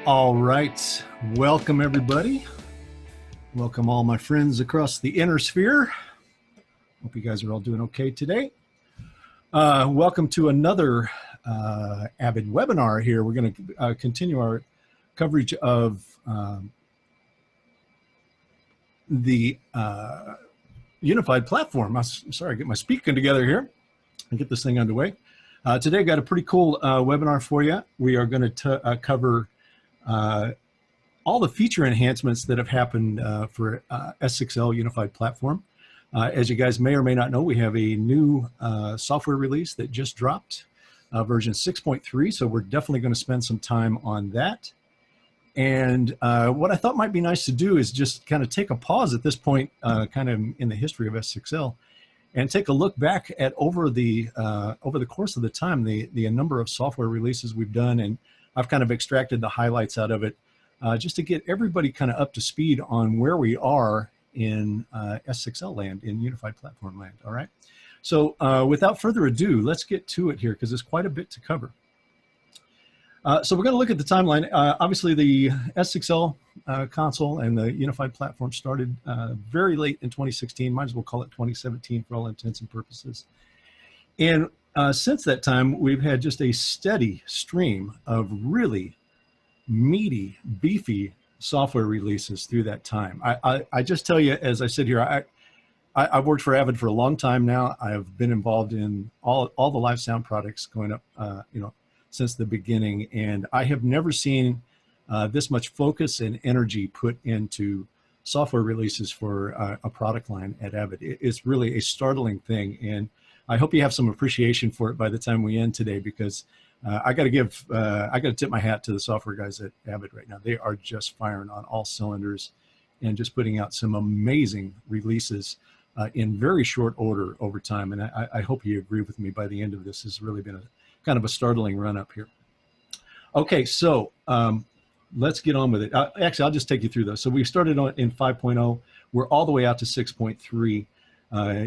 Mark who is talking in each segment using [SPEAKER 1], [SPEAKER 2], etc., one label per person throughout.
[SPEAKER 1] All right, welcome everybody. Welcome all my friends across the inner sphere. Hope you guys are all doing okay today. Welcome to another Avid webinar here. We're going to continue our coverage of the Unified Platform. I'm sorry, get my speaking together here and get this thing underway. Today I got a pretty cool webinar for you. We are going to cover all the feature enhancements that have happened for S6L Unified Platform. As you guys may or may not know, we have a new software release that just dropped, version 6.3, so we're definitely going to spend some time on that. And what I thought might be nice to do is just kind of take a pause at this point, kind of in the history of S6L, and take a look back at over the course of the time, the number of software releases we've done, and I've kind of extracted the highlights out of it, just to get everybody kind of up to speed on where we are in S6L land, in Unified Platform land, all right? So without further ado, let's get to it here, because there's quite a bit to cover. So we're going to look at the timeline. Obviously, the S6L console and the Unified Platform started very late in 2016. Might as well call it 2017 for all intents and purposes. And since that time, we've had just a steady stream of really meaty, beefy software releases through that time. I just tell you, as I sit here, I've worked for Avid for a long time now. I've been involved in all the live sound products going up, since the beginning, and I have never seen this much focus and energy put into software releases for a product line at Avid. It's really a startling thing, and I hope you have some appreciation for it by the time we end today, because I got to tip my hat to the software guys at Avid right now. They are just firing on all cylinders and just putting out some amazing releases in very short order over time. And I hope you agree with me. By the end of this, has really been a kind of a startling run up here. Okay, so let's get on with it. Actually, I'll just take you through those. So we started in 5.0. We're all the way out to 6.3.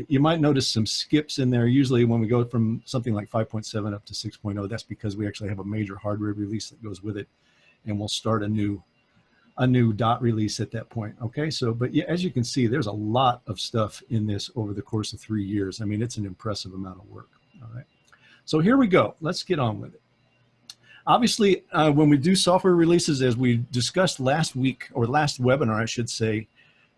[SPEAKER 1] You might notice some skips in there. Usually when we go from something like 5.7 up to 6.0, that's because we actually have a major hardware release that goes with it, and we'll start a new dot release at that point. Okay, so but yeah, as you can see, there's a lot of stuff in this over the course of 3 years. I mean, it's an impressive amount of work. All right, so here we go. Let's get on with it. Obviously, when we do software releases, as we discussed last week, or last webinar, I should say,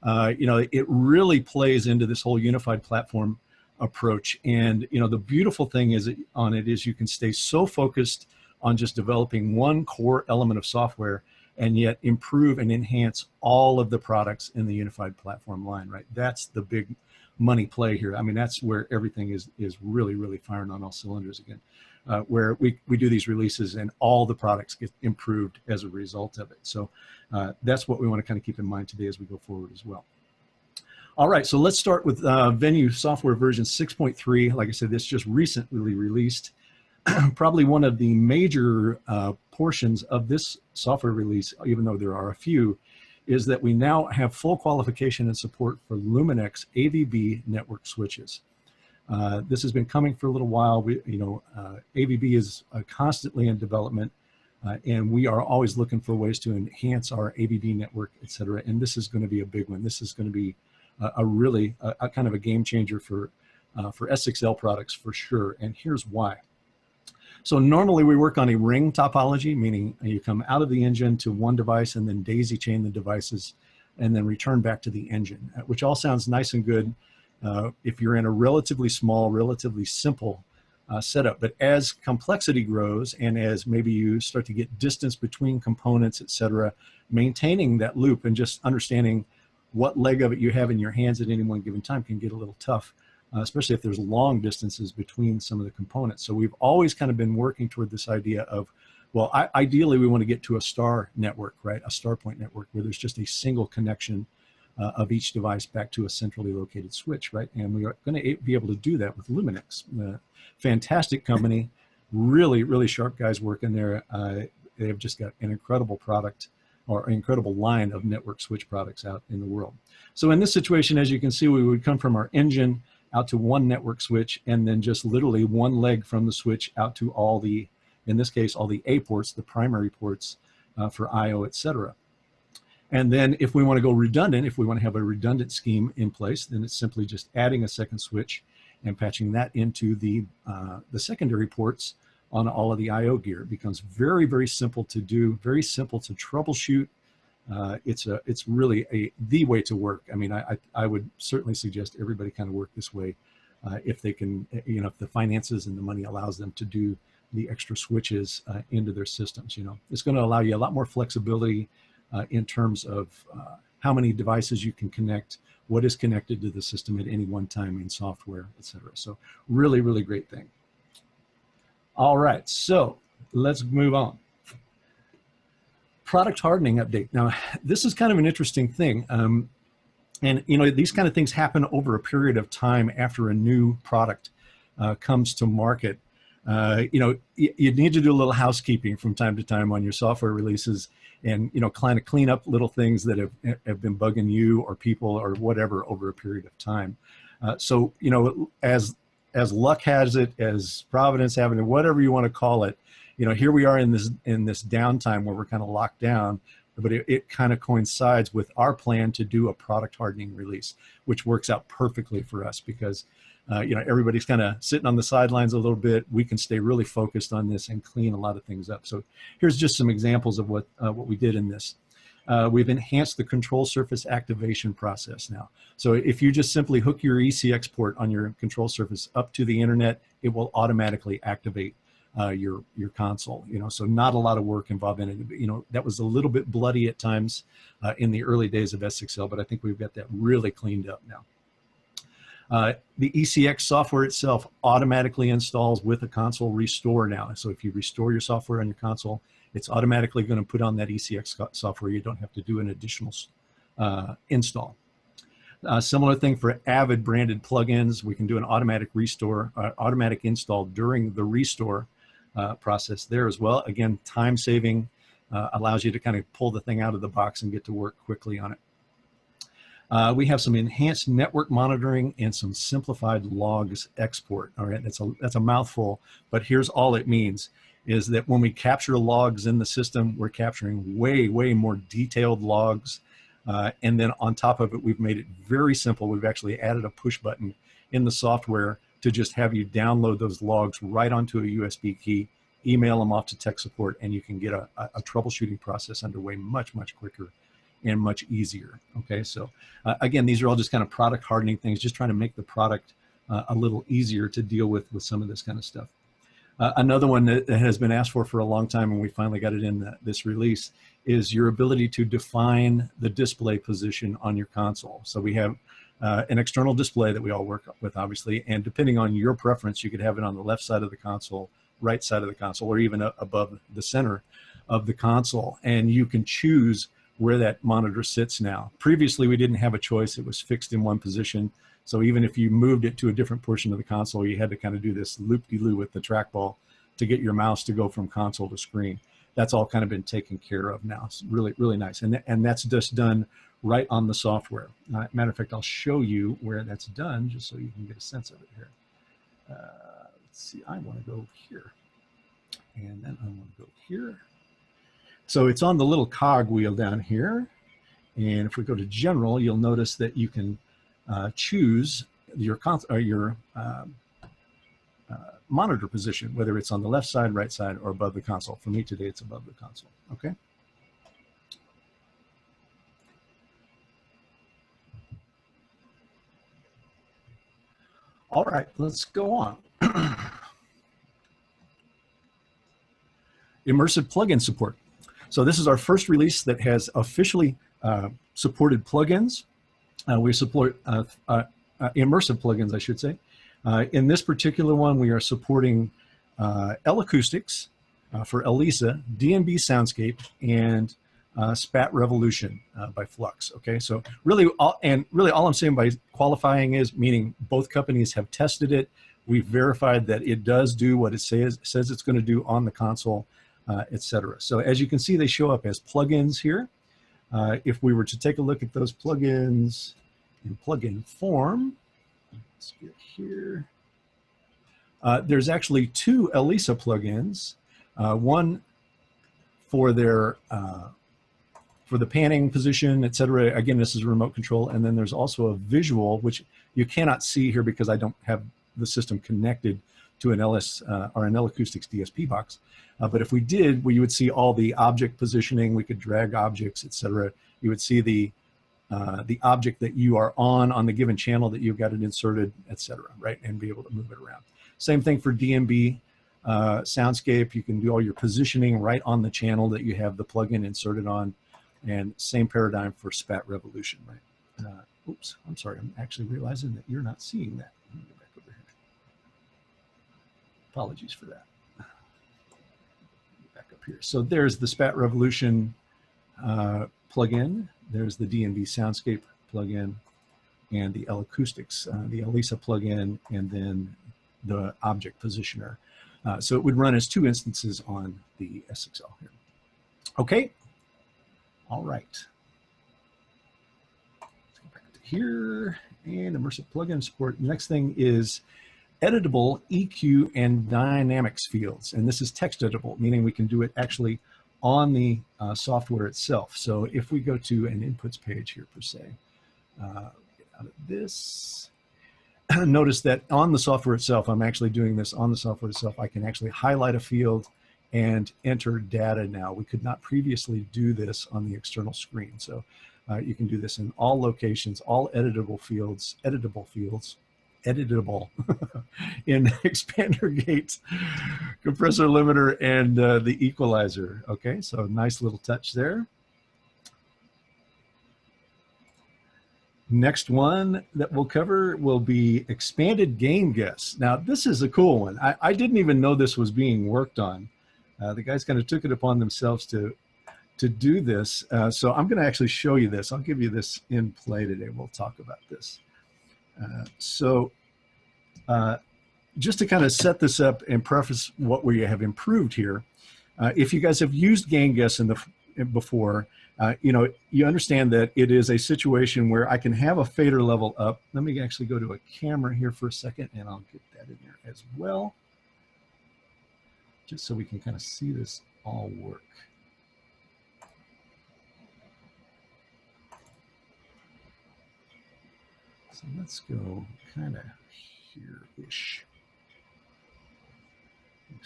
[SPEAKER 1] it really plays into this whole unified platform approach. And, the beautiful thing is you can stay so focused on just developing one core element of software and yet improve and enhance all of the products in the unified platform line, right? That's the big money play here. I mean, that's where everything is really, really firing on all cylinders again, where we do these releases and all the products get improved as a result of it. So that's what we want to kind of keep in mind today as we go forward as well. All right, so let's start with VENUE software version 6.3. Like I said, this just recently released. Probably one of the major portions of this software release, even though there are a few, is that we now have full qualification and support for Luminex AVB network switches. This has been coming for a little while. AVB is constantly in development, and we are always looking for ways to enhance our AVB network, et cetera. And this is going to be a big one. This is going to be a kind of a game changer for S6L products for sure. And here's why. So normally we work on a ring topology, meaning you come out of the engine to one device and then daisy chain the devices and then return back to the engine, which all sounds nice and good if you're in a relatively small, relatively simple setup. But as complexity grows and as maybe you start to get distance between components, et cetera, maintaining that loop and just understanding what leg of it you have in your hands at any one given time can get a little tough. Especially if there's long distances between some of the components. So we've always kind of been working toward this idea of, well, ideally we want to get to a star network, right? A star point network where there's just a single connection of each device back to a centrally located switch, right? And we are going to be able to do that with Luminex. Fantastic company, really, really sharp guys working there. They have just got an incredible product, or an incredible line of network switch products out in the world. So in this situation, as you can see, we would come from our engine out to one network switch, and then just literally one leg from the switch out to all the, in this case, all the A ports, the primary ports for I/O, etc. And then if we want to go redundant, if we want to have a redundant scheme in place, then it's simply just adding a second switch and patching that into the secondary ports on all of the I/O gear. It becomes very, very simple to do, very simple to troubleshoot. It's really the way to work. I mean, I would certainly suggest everybody kind of work this way if they can, if the finances and the money allows them to do the extra switches into their systems. It's going to allow you a lot more flexibility in terms of how many devices you can connect, what is connected to the system at any one time in software, etc. So really, really great thing. All right, so let's move on. Product hardening update. Now, this is kind of an interesting thing. And these kind of things happen over a period of time after a new product comes to market. You need to do a little housekeeping from time to time on your software releases, and kind of clean up little things that have been bugging you or people or whatever over a period of time. So as luck has it, as Providence having it, whatever you want to call it, here we are in this downtime where we're kind of locked down, but it kind of coincides with our plan to do a product hardening release, which works out perfectly for us because everybody's kind of sitting on the sidelines a little bit. We can stay really focused on this and clean a lot of things up. So here's just some examples of what we did in this. We've enhanced the control surface activation process now. So if you just simply hook your ECX port on your control surface up to the internet, it will automatically activate your console. So not a lot of work involved in it. That was a little bit bloody at times in the early days of S6L, but I think we've got that really cleaned up now. The ECX software itself automatically installs with a console restore now. So if you restore your software on your console, it's automatically going to put on that ECX software. You don't have to do an additional install. Similar thing for Avid branded plugins. We can do an automatic restore, automatic install during the restore process there as well. Again, time saving, allows you to kind of pull the thing out of the box and get to work quickly on it. We have some enhanced network monitoring and some simplified logs export. All right, that's a mouthful, but here's all it means is that when we capture logs in the system, we're capturing way, way more detailed logs. And then on top of it, we've made it very simple. We've actually added a push button in the software to just have you download those logs right onto a USB key, email them off to tech support, and you can get a troubleshooting process underway much, much quicker and much easier. Okay, so again, these are all just kind of product hardening things, just trying to make the product a little easier to deal with some of this kind of stuff. Another one that has been asked for a long time, and we finally got it in this release, is your ability to define the display position on your console. So we have an external display that we all work with, obviously, and depending on your preference, you could have it on the left side of the console, right side of the console, or even above the center of the console, and you can choose where that monitor sits now. Previously, we didn't have a choice. It was fixed in one position. So even if you moved it to a different portion of the console, you had to kind of do this loop-de-loo with the trackball to get your mouse to go from console to screen. That's all kind of been taken care of now. It's really, really nice. And that's just done right on the software. Matter of fact, I'll show you where that's done just so you can get a sense of it here. Let's see, I want to go here. And then I want to go here. So it's on the little cog wheel down here. And if we go to general, you'll notice that you can choose your monitor position, whether it's on the left side, right side, or above the console. For me today, it's above the console, okay? All right, let's go on. Immersive plugin support. So this is our first release that has officially supported plugins. We support immersive plugins, I should say. In this particular one, we are supporting L Acoustics for Elisa, DNB Soundscape, and Spat Revolution by Flux. Okay, so really all I'm saying by qualifying is meaning both companies have tested it. We've verified that it does do what it says it's going to do on the console, etc. So as you can see, they show up as plugins here. If we were to take a look at those plugins in plugin form, let's get here. There's actually two Elisa plugins, one for their for the panning position, etc. Again, this is remote control, and then there's also a visual, which you cannot see here because I don't have the system connected to an LS or an L Acoustics DSP box. But if we did, you would see all the object positioning. We could drag objects, etc. You would see the object that you are on the given channel that you've got it inserted, etc. Right, and be able to move it around. Same thing for DMB soundscape. You can do all your positioning right on the channel that you have the plugin inserted on, and same paradigm for SPAT Revolution. Right. Oops, I'm sorry. I'm actually realizing that you're not seeing that. Let me go back over here. Apologies for that. Back up here. So there's the SPAT Revolution plugin. There's the DMB Soundscape plugin, and the L Acoustics, the ELISA plugin, and then the object positioner. So it would run as 2 instances on the S6L here. Okay. All right. Let's go back to here, and Immersive plugin support. The next thing is editable EQ and dynamics fields. And this is text editable, meaning we can do it actually on the software itself. So if we go to an inputs page here per se, get out of this, notice that on the software itself, I'm actually doing this on the software itself. I can actually highlight a field and enter data now. We could not previously do this on the external screen. So you can do this in all locations, all editable fields, editable in expander gate, compressor limiter, and the equalizer. Okay, so nice little touch there. Next one that we'll cover will be expanded gain guess. Now, this is a cool one. I didn't even know this was being worked on. The guys kind of took it upon themselves to do this. So I'm going to actually show you this. I'll give you this in play today. We'll talk about this. Just to kind of set this up and preface what we have improved here, if you guys have used gain guess before, you know, you understand that it is a situation where I can have a fader level up. Let me actually go to a camera here for a second, and I'll get that in there as well, just so we can kind of see this all work. So let's go kind of here-ish.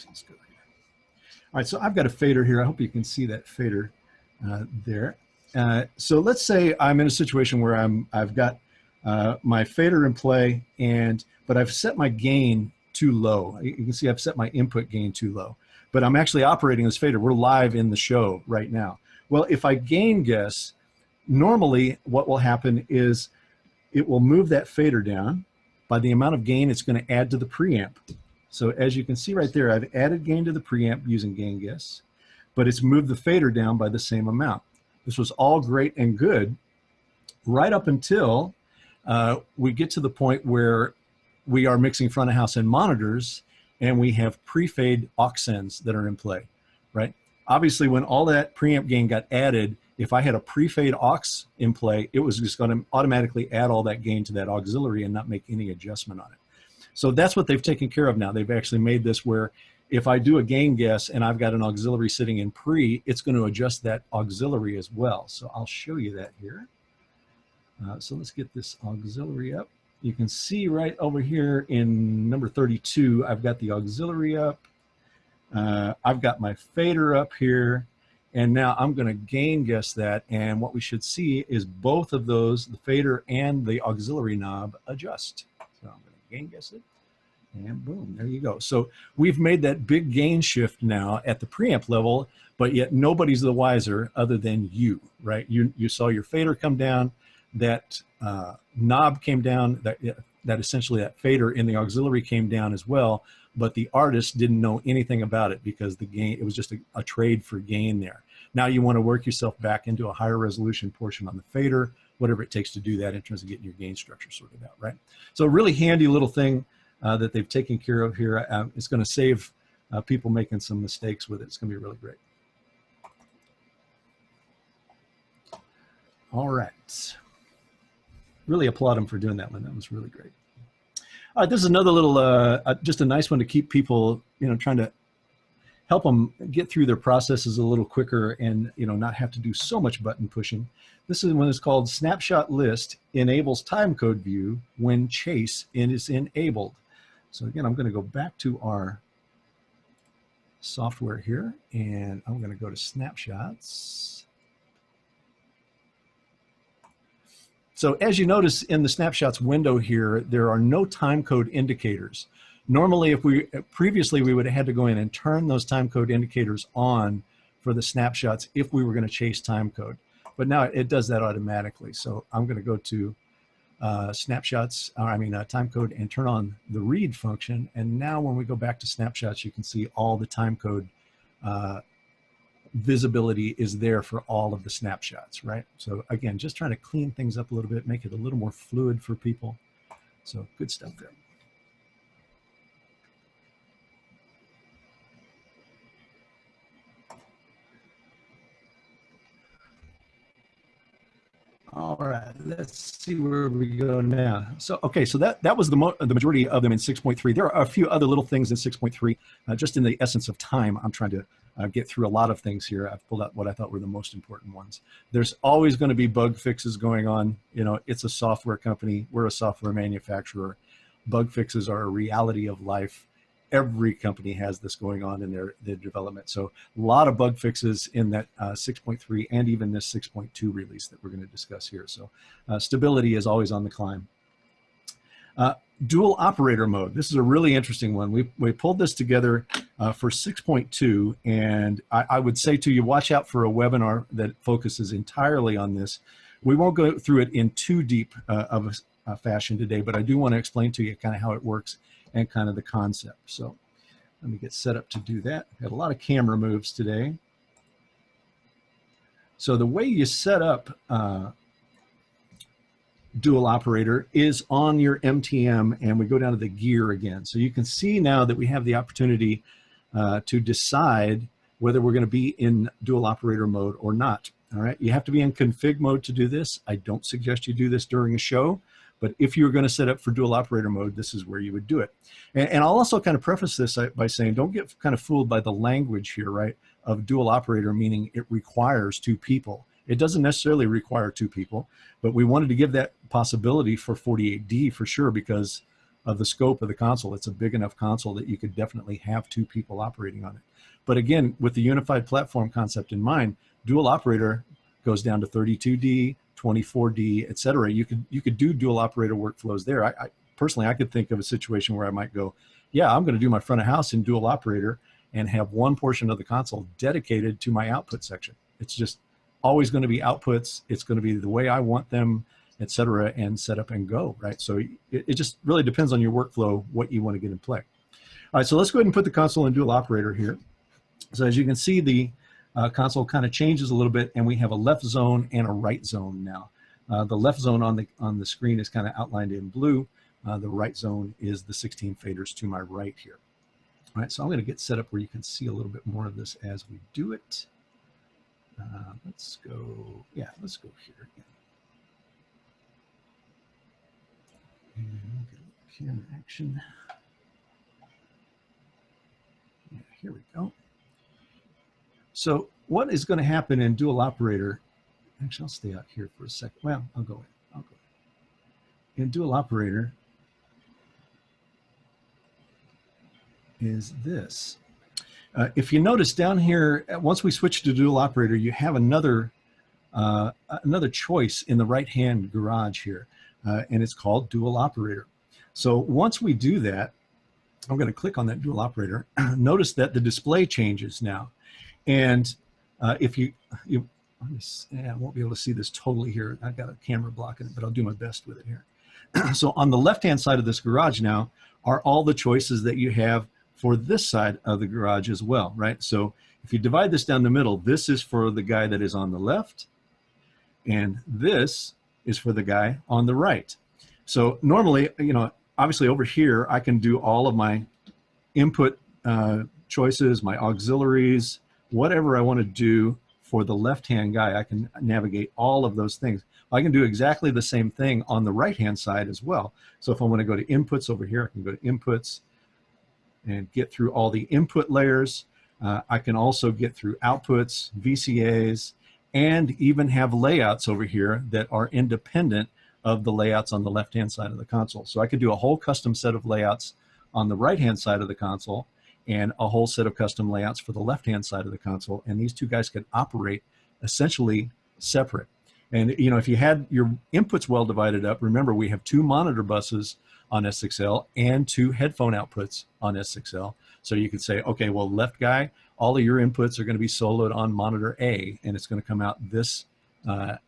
[SPEAKER 1] Let's go here. All right, so I've got a fader here. I hope you can see that fader there. So let's say I'm in a situation where I've got my fader in play, but I've set my gain too low. You can see I've set my input gain too low, but I'm actually operating this fader. We're live in the show right now. Well, if I gain guess, normally what will happen is it will move that fader down by the amount of gain it's going to add to the preamp. So as you can see right there, I've added gain to the preamp using gain guess, but it's moved the fader down by the same amount. This was all great and good right up until we get to the point where we are mixing front of house and monitors, and we have pre-fade aux sends that are in play, right? Obviously, when all that preamp gain got added, if I had a pre-fade aux in play, it was just going to automatically add all that gain to that auxiliary and not make any adjustment on it. So that's what they've taken care of now. They've actually made this where if I do a gain guess and I've got an auxiliary sitting in pre, it's going to adjust that auxiliary as well. So I'll show you that here. So let's get this auxiliary up. You can see right over here in number 32, I've got the auxiliary up. I've got my fader up here. And now I'm going to gain guess that. And what we should see is both of those, the fader and the auxiliary knob, adjust. So I'm going to gain guess it. And boom, there you go. So we've made that big gain shift now at the preamp level, but yet nobody's the wiser other than you, right? You saw your fader come down, that knob came down, that essentially that fader in the auxiliary came down as well, but the artist didn't know anything about it because the gain, it was just a trade for gain there. Now you want to work yourself back into a higher resolution portion on the fader, whatever it takes to do that in terms of getting your gain structure sorted out, right? So a really handy little thing that they've taken care of here. It's going to save people making some mistakes with it. It's going to be really great. All right. Really applaud them for doing that one. That was really great. All right, this is another little, just a nice one to keep people, you know, trying to help them get through their processes a little quicker and not have to do so much button pushing. This is one that's called Snapshot List enables timecode view when chase is enabled. So again, I'm going to go back to our software here, and I'm going to go to snapshots. So as you notice in the snapshots window here, there are no timecode indicators. Normally, previously we would have had to go in and turn those timecode indicators on for the snapshots if we were going to chase timecode. But now it does that automatically. So I'm going to go to timecode and turn on the read function. And now when we go back to snapshots, you can see all the timecode visibility is there for all of the snapshots, right? So again, just trying to clean things up a little bit, make it a little more fluid for people. So good stuff there. All right, let's see where we go now. So, okay, so that was the majority of them in 6.3. There are a few other little things in 6.3. Just in the essence of time, I'm trying to get through a lot of things here. I've pulled out what I thought were the most important ones. There's always going to be bug fixes going on. It's a software company. We're a software manufacturer. Bug fixes are a reality of life. Every company has this going on in their development. So a lot of bug fixes in that 6.3 and even this 6.2 release that we're going to discuss here. So stability is always on the climb. Dual operator mode. This is a really interesting one. We pulled this together for 6.2, and I would say to you, watch out for a webinar that focuses entirely on this. We won't go through it in too deep of a fashion today, but I do want to explain to you kind of how it works and kind of the concept. So let me get set up to do that. Got a lot of camera moves today. So the way you set up dual operator is on your MTM, and we go down to the gear again. So you can see now that we have the opportunity to decide whether we're going to be in dual operator mode or not. All right, you have to be in config mode to do this. I don't suggest you do this during a show, but if you're going to set up for dual operator mode, this is where you would do it. And I'll also kind of preface this by saying, don't get kind of fooled by the language here, right, of dual operator, meaning it requires two people. It doesn't necessarily require two people, but we wanted to give that possibility for 48D for sure because of the scope of the console. It's a big enough console that you could definitely have two people operating on it. But again, with the unified platform concept in mind, dual operator goes down to 32D, 24D, et cetera. You could do dual operator workflows there. I personally, I could think of a situation where I might go, yeah, I'm going to do my front of house in dual operator and have one portion of the console dedicated to my output section. It's just always going to be outputs. It's going to be the way I want them, et cetera, and set up and go, right? So it just really depends on your workflow, what you want to get in play. All right, so let's go ahead and put the console in dual operator here. So as you can see, the console kind of changes a little bit, and we have a left zone and a right zone now. The left zone on the screen is kind of outlined in blue. The right zone is the 16 faders to my right here. All right, so I'm going to get set up where you can see a little bit more of this as we do it. Let's go here again. And we'll get a little camera action. Yeah, here we go. So what is going to happen in dual operator? Actually, I'll stay out here for a second. Well, I'll go in dual operator is this. If you notice down here, once we switch to dual operator, you have another choice in the right-hand garage here, and it's called dual operator. So once we do that, I'm going to click on that dual operator. Notice that the display changes now. And if I won't be able to see this totally here. I've got a camera blocking it, but I'll do my best with it here. So on the left-hand side of this garage now are all the choices that you have for this side of the garage as well, right? So if you divide this down the middle, this is for the guy that is on the left, and this is for the guy on the right. So normally, obviously over here, I can do all of my input choices, my auxiliaries, whatever I want to do for the left-hand guy. I can navigate all of those things. I can do exactly the same thing on the right-hand side as well. So if I want to go to inputs over here, I can go to inputs and get through all the input layers. I can also get through outputs, VCAs, and even have layouts over here that are independent of the layouts on the left-hand side of the console. So I could do a whole custom set of layouts on the right-hand side of the console and a whole set of custom layouts for the left-hand side of the console. And these two guys could operate essentially separate. And you know, if you had your inputs well divided up, remember we have 2 monitor buses on S6L and 2 headphone outputs on S6L. So you could say, okay, well, left guy, all of your inputs are going to be soloed on monitor A, and it's going to come out this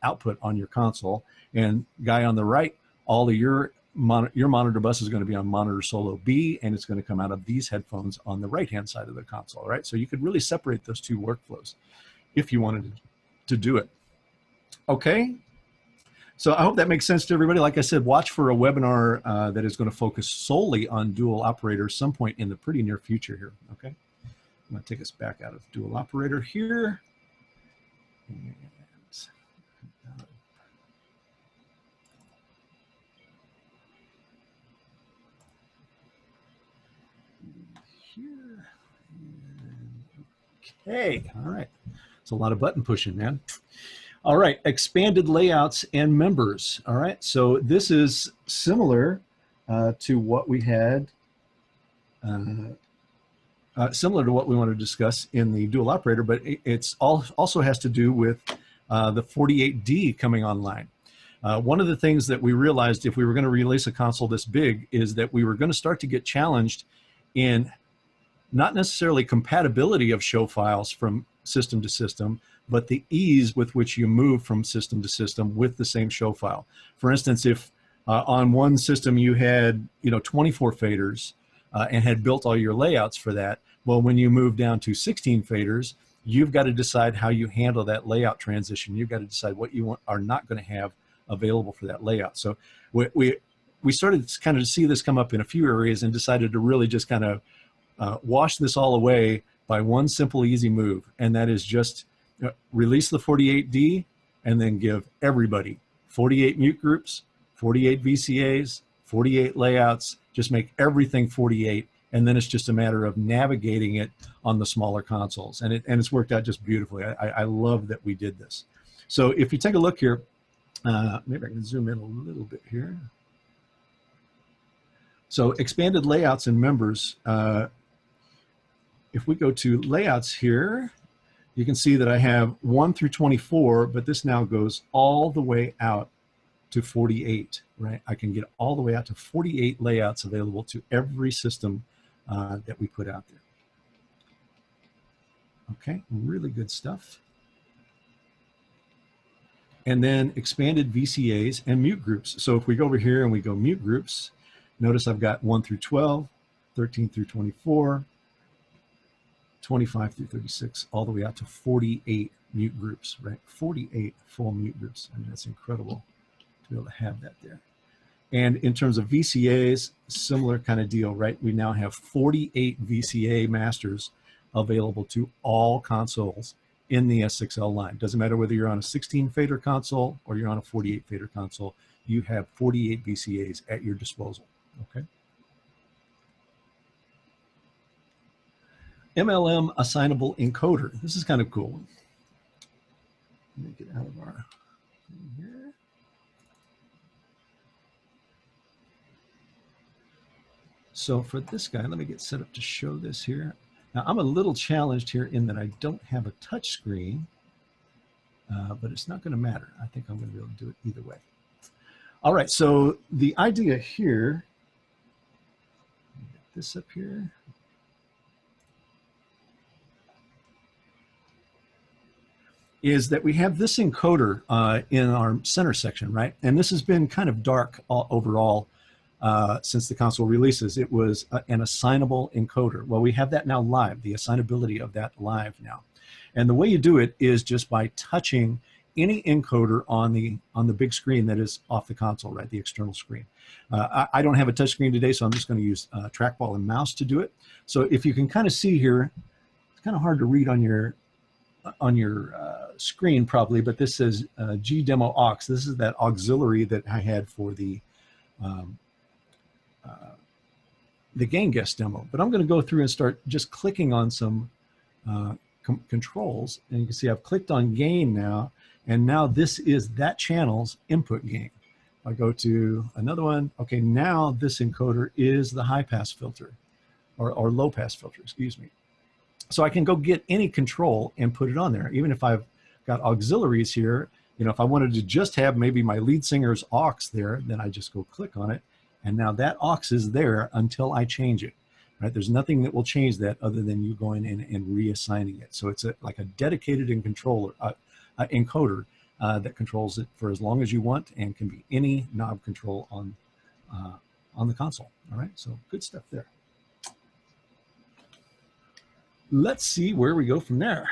[SPEAKER 1] output on your console. And guy on the right, all of your monitor bus is going to be on monitor solo B, and it's going to come out of these headphones on the right-hand side of the console, right? So you could really separate those 2 workflows if you wanted to do it. Okay. So I hope that makes sense to everybody. Like I said, watch for a webinar that is going to focus solely on dual operator some point in the pretty near future here, okay? I'm going to take us back out of dual operator here. And here. Okay, all right. It's a lot of button pushing, man. All right, expanded layouts and members. All right, so this is similar to what we had, similar to what we want to discuss in the dual operator, but it's also has to do with the 48D coming online. One of the things that we realized if we were going to release a console this big is that we were going to start to get challenged in not necessarily compatibility of show files from system to system, but the ease with which you move from system to system with the same show file. For instance, if on one system you had 24 faders and had built all your layouts for that, well, when you move down to 16 faders, you've got to decide how you handle that layout transition. You've got to decide what you are not going to have available for that layout. So we started to kind of see this come up in a few areas and decided to really just kind of wash this all away by one simple, easy move, and that is just release the 48D and then give everybody 48 mute groups, 48 VCAs, 48 layouts, just make everything 48, and then it's just a matter of navigating it on the smaller consoles. And it's worked out just beautifully. I love that we did this. So if you take a look here, maybe I can zoom in a little bit here. So expanded layouts and members, if we go to layouts here, you can see that I have 1 through 24, but this now goes all the way out to 48, right? I can get all the way out to 48 layouts available to every system that we put out there. Okay, really good stuff. And then expanded VCAs and mute groups. So if we go over here and we go mute groups, notice I've got 1 through 12, 13 through 24, 25 through 36, all the way out to 48 mute groups, right? 48 full mute groups. I mean, that's incredible to be able to have that there. And in terms of VCAs, similar kind of deal, right? We now have 48 VCA masters available to all consoles in the S6L line. Doesn't matter whether you're on a 16 fader console or you're on a 48 fader console, you have 48 VCAs at your disposal, okay? MLM Assignable Encoder. This is kind of cool. Let me get out of our thing here. So for this guy, let me get set up to show this here. Now I'm a little challenged here in that I don't have a touch screen, but it's not going to matter. I think I'm going to be able to do it either way. All right, so the idea here, let me get this up here. Is that we have this encoder in our center section, right? And this has been kind of dark overall since the console releases. It was an assignable encoder. Well, we have that now live, the assignability of that live now. And the way you do it is just by touching any encoder on the big screen that is off the console, right? The external screen. I don't have a touch screen today, so I'm just going to use trackball and mouse to do it. So if you can kind of see here, it's kind of hard to read on your screen probably, but this says GDemo aux. This is that auxiliary that I had for the game guest demo. But I'm going to go through and start just clicking on some controls, and you can see I've clicked on gain now, and now this is that channel's input gain. I go to another one. Okay, now this encoder is the high pass filter, or low pass filter, excuse me. So I can go get any control and put it on there. Even if I've got auxiliaries here, you know, if I wanted to just have maybe my lead singer's aux there, then I just go click on it. And now that aux is there until I change it, right? There's nothing that will change that other than you going in and reassigning it. So it's like a dedicated encoder that controls it for as long as you want, and can be any knob control on the console. All right, so good stuff there. Let's see where we go from there.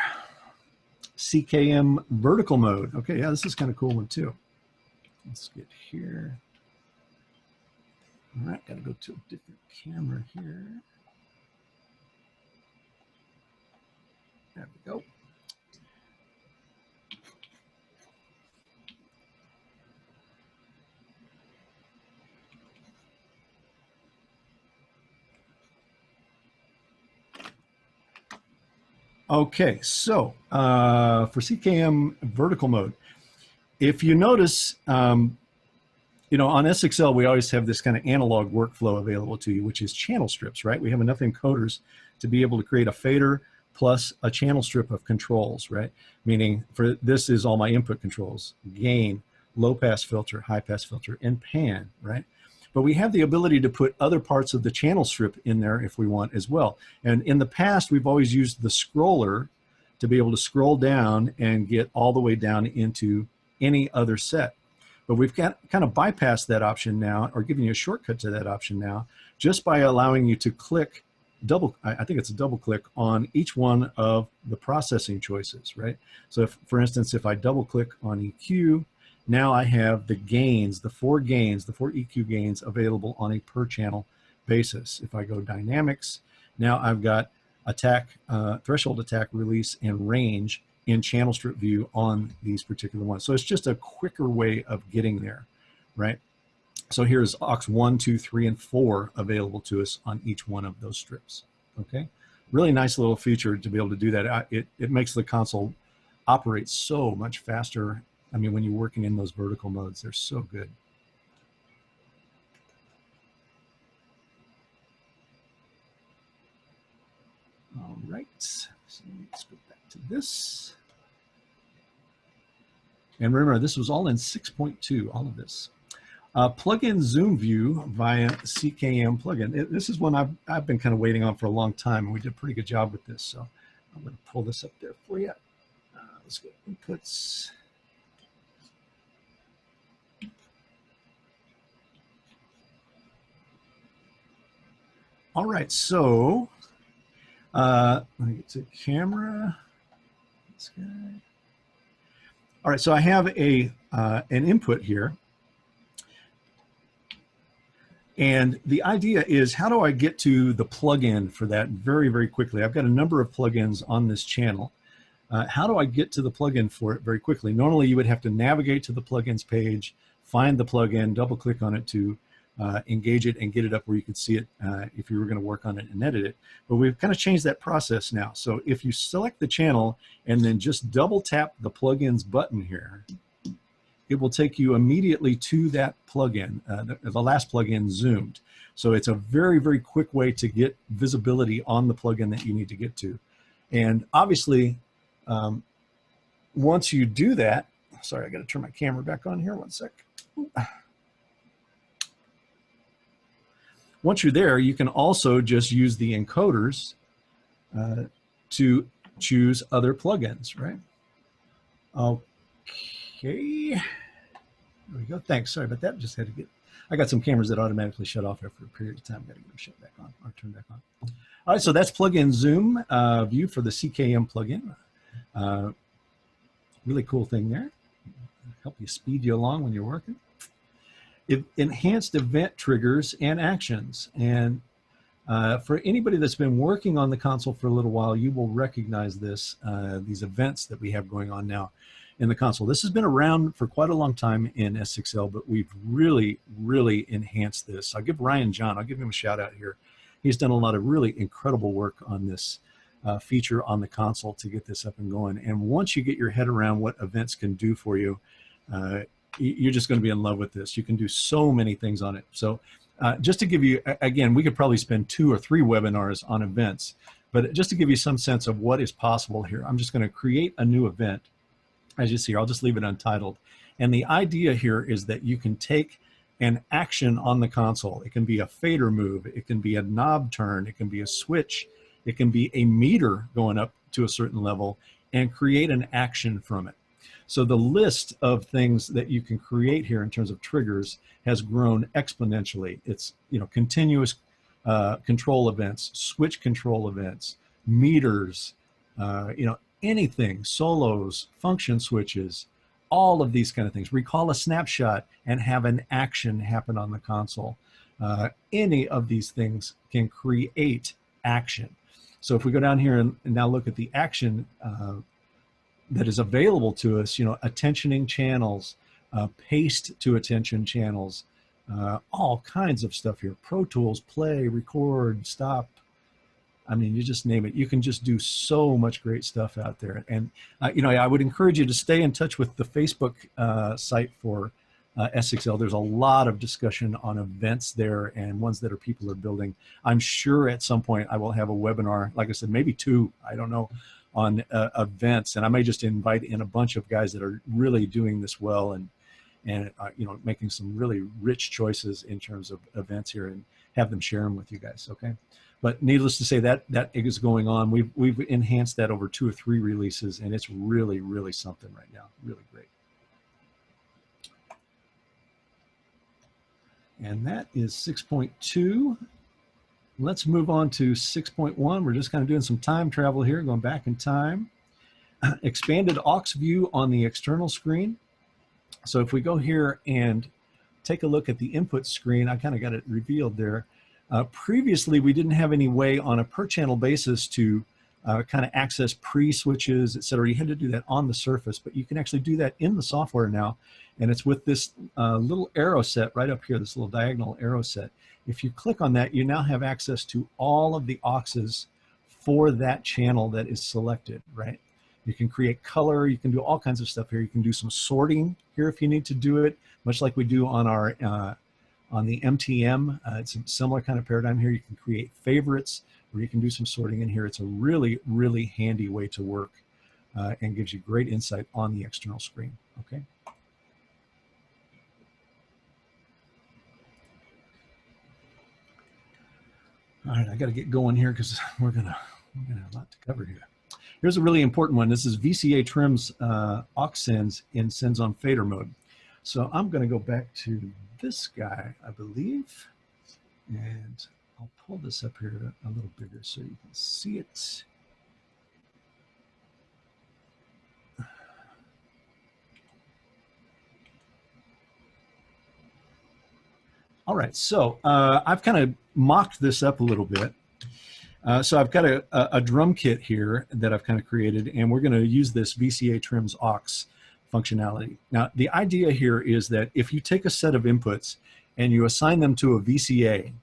[SPEAKER 1] CKM vertical mode. Okay, yeah, this is kind of cool one too. Let's get here. All right, got to go to a different camera here. There we go. Okay, so for CKM vertical mode, if you notice, you know, on S6L, we always have this kind of analog workflow available to you, which is channel strips, right? We have enough encoders to be able to create a fader plus a channel strip of controls, right? Meaning for this is all my input controls: gain, low pass filter, high pass filter, and pan, right? But we have the ability to put other parts of the channel strip in there if we want as well. And in the past, we've always used the scroller to be able to scroll down and get all the way down into any other set. But we've got kind of bypassed that option now, or giving you a shortcut to that option now, just by allowing you to click I think it's a double click on each one of the processing choices, right? So if, for instance, if I double click on EQ, now I have the gains, the four EQ gains available on a per channel basis. If I go dynamics, now I've got attack, threshold, attack, release, and range in channel strip view on these particular ones. So it's just a quicker way of getting there, right? So here's aux 1, 2, 3, and 4 available to us on each one of those strips, okay? Really nice little feature to be able to do that. It makes the console operate so much faster. I mean, when you're working in those vertical modes, they're so good. All right, so let's go back to this. And remember, this was all in 6.2, all of this. Plug-in zoom view via CKM plugin. This is one I've been kind of waiting on for a long time, and we did a pretty good job with this. So I'm going to pull this up there for you. Let's go inputs. All right, so let me get to camera. This guy. All right, so I have an input here. And the idea is, how do I get to the plugin for that very, very quickly? I've got a number of plugins on this channel. How do I get to the plugin for it very quickly? Normally, you would have to navigate to the plugins page, find the plugin, double click on it to engage it and get it up where you could see it if you were going to work on it and edit it. But we've kind of changed that process now. So if you select the channel and then just double tap the plugins button here, it will take you immediately to that plugin, the last plugin zoomed. So it's a very, very quick way to get visibility on the plugin that you need to get to. And obviously, once you do that, sorry, I got to turn my camera back on here, one sec. Once you're there, you can also just use the encoders to choose other plugins, right? Okay, there we go. Thanks. Sorry about that. Just had to get. I got some cameras that automatically shut off after a period of time. Got to get them shut back on or turn back on. All right, so that's plugin zoom view for the CKM plugin. Really cool thing there. Help you speed you along when you're working. Enhanced event triggers and actions. And for anybody that's been working on the console for a little while, you will recognize this, these events that we have going on now in the console. This has been around for quite a long time in S6L, but we've really, really enhanced this. I'll give Ryan John, I'll give him a shout out here. He's done a lot of really incredible work on this feature on the console to get this up and going. And once you get your head around what events can do for you, you're just going to be in love with this. You can do so many things on it. So just to give you, again, we could probably spend 2 or 3 webinars on events, but just to give you some sense of what is possible here, I'm just going to create a new event. As you see, I'll just leave it untitled. And the idea here is that you can take an action on the console. It can be a fader move, it can be a knob turn, it can be a switch, it can be a meter going up to a certain level, and create an action from it. So the list of things that you can create here in terms of triggers has grown exponentially. It's, you know, continuous control events, switch control events, meters, you know, anything, solos, function switches, all of these kind of things. Recall a snapshot and have an action happen on the console. Any of these things can create action. So if we go down here and now look at the action that is available to us, you know, attentioning channels, paste to attention channels, all kinds of stuff here. Pro Tools, play, record, stop. I mean, you just name it. You can just do so much great stuff out there. And, you know, I would encourage you to stay in touch with the Facebook site for S6L. There's a lot of discussion on events there and ones that people are building. I'm sure at some point I will have a webinar, like I said, maybe 2, I don't know, on events. And I may just invite in a bunch of guys that are really doing this well and you know, making some really rich choices in terms of events here, and have them share them with you guys, okay? But needless to say, that is going on. We've enhanced that over 2 or 3 releases, and it's really, really something right now. Really great. And that is 6.2. Let's move on to 6.1. We're just kind of doing some time travel here, going back in time. Expanded aux view on the external screen. So if we go here and take a look at the input screen, I kind of got it revealed there. Previously, we didn't have any way on a per channel basis to kind of access pre-switches, et cetera. You had to do that on the surface, but you can actually do that in the software now. And it's with this little arrow set right up here, this little diagonal arrow set. If you click on that, you now have access to all of the auxes for that channel that is selected, right? You can create color, you can do all kinds of stuff here. You can do some sorting here if you need to do it, much like we do on our on the MTM. It's a similar kind of paradigm here. You can create favorites, or you can do some sorting in here. It's a really, really handy way to work and gives you great insight on the external screen, okay? All right, I got to get going here because we're gonna have a lot to cover here. Here's a really important one. This is VCA trims aux sends in sends on fader mode. So I'm going to go back to this guy, I believe, and I'll pull this up here a little bigger so you can see it. All right, so I've kind of mocked this up a little bit. So I've got a drum kit here that I've kind of created, and we're going to use this VCA trims aux functionality. Now, the idea here is that if you take a set of inputs and you assign them to a VCA,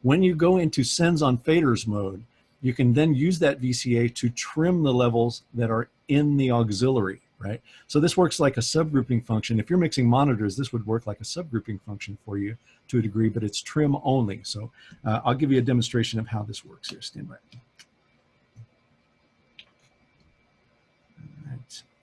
[SPEAKER 1] when you go into sends on faders mode, you can then use that VCA to trim the levels that are in the auxiliary, right? So this works like a subgrouping function. If you're mixing monitors, this would work like a subgrouping function for you to a degree, but it's trim only. So I'll give you a demonstration of how this works here. Stand by.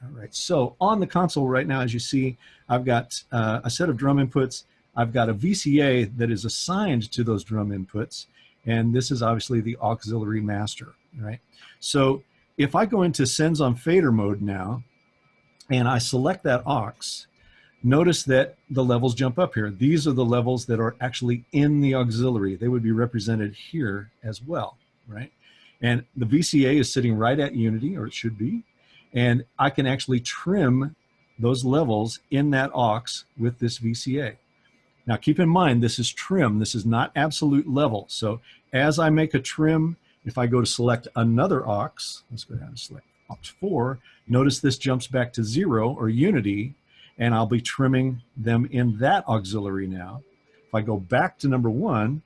[SPEAKER 1] All right, so on the console right now, as you see, I've got a set of drum inputs. I've got a VCA that is assigned to those drum inputs, and this is obviously the auxiliary master, right? So if I go into sends on fader mode now, and I select that aux, notice that the levels jump up here. These are the levels that are actually in the auxiliary. They would be represented here as well, right? And the VCA is sitting right at unity, or it should be, and I can actually trim those levels in that aux with this VCA. Now keep in mind, this is trim, this is not absolute level. So as I make a trim, if I go to select another aux, let's go down and select aux 4, notice this jumps back to 0 or unity, and I'll be trimming them in that auxiliary now. If I go back to number 1,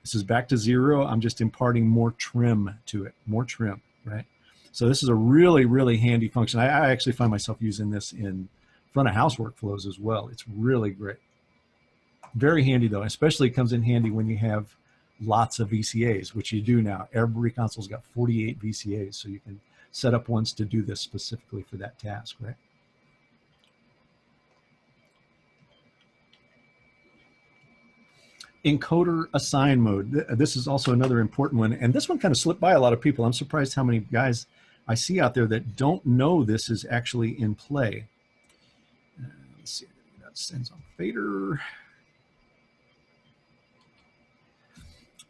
[SPEAKER 1] This is back to 0. I'm just imparting more trim to it, more trim, right? So this is a really, really handy function. I actually find myself using this in front of house workflows as well. It's really great. Very handy though, especially comes in handy when you have lots of VCAs, which you do now. Every console's got 48 VCAs, so you can set up ones to do this specifically for that task, right? Encoder assign mode. This is also another important one, and this one kind of slipped by a lot of people. I'm surprised how many guys I see out there that don't know this is actually in play. Let's see, that sends on fader.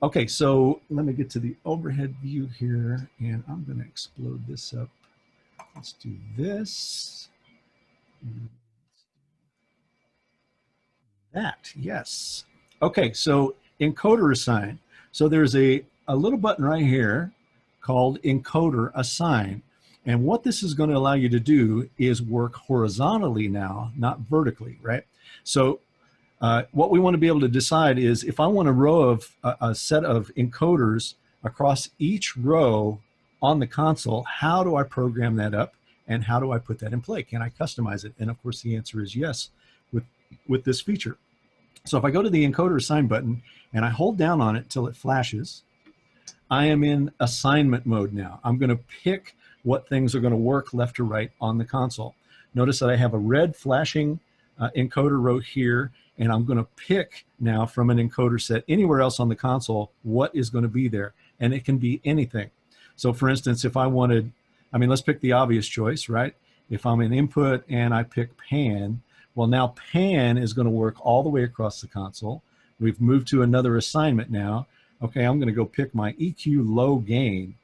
[SPEAKER 1] Okay, so let me get to the overhead view here, and I'm going to explode this up. Let's do this. That, yes. Okay, so encoder assign. So there's a little button right here called encoder assign. And what this is going to allow you to do is work horizontally now, not vertically, right? So what we want to be able to decide is if I want a row of a set of encoders across each row on the console, how do I program that up and how do I put that in play? Can I customize it? And of course the answer is yes with this feature. So if I go to the encoder assign button and I hold down on it till it flashes, I am in assignment mode now. I'm going to pick what things are going to work left or right on the console. Notice that I have a red flashing encoder row here, and I'm going to pick now from an encoder set anywhere else on the console what is going to be there, and it can be anything. So for instance, if I wanted, I mean, let's pick the obvious choice, right? If I'm in input and I pick pan, well, now pan is going to work all the way across the console. We've moved to another assignment now. Okay, I'm going to go pick my EQ low gain.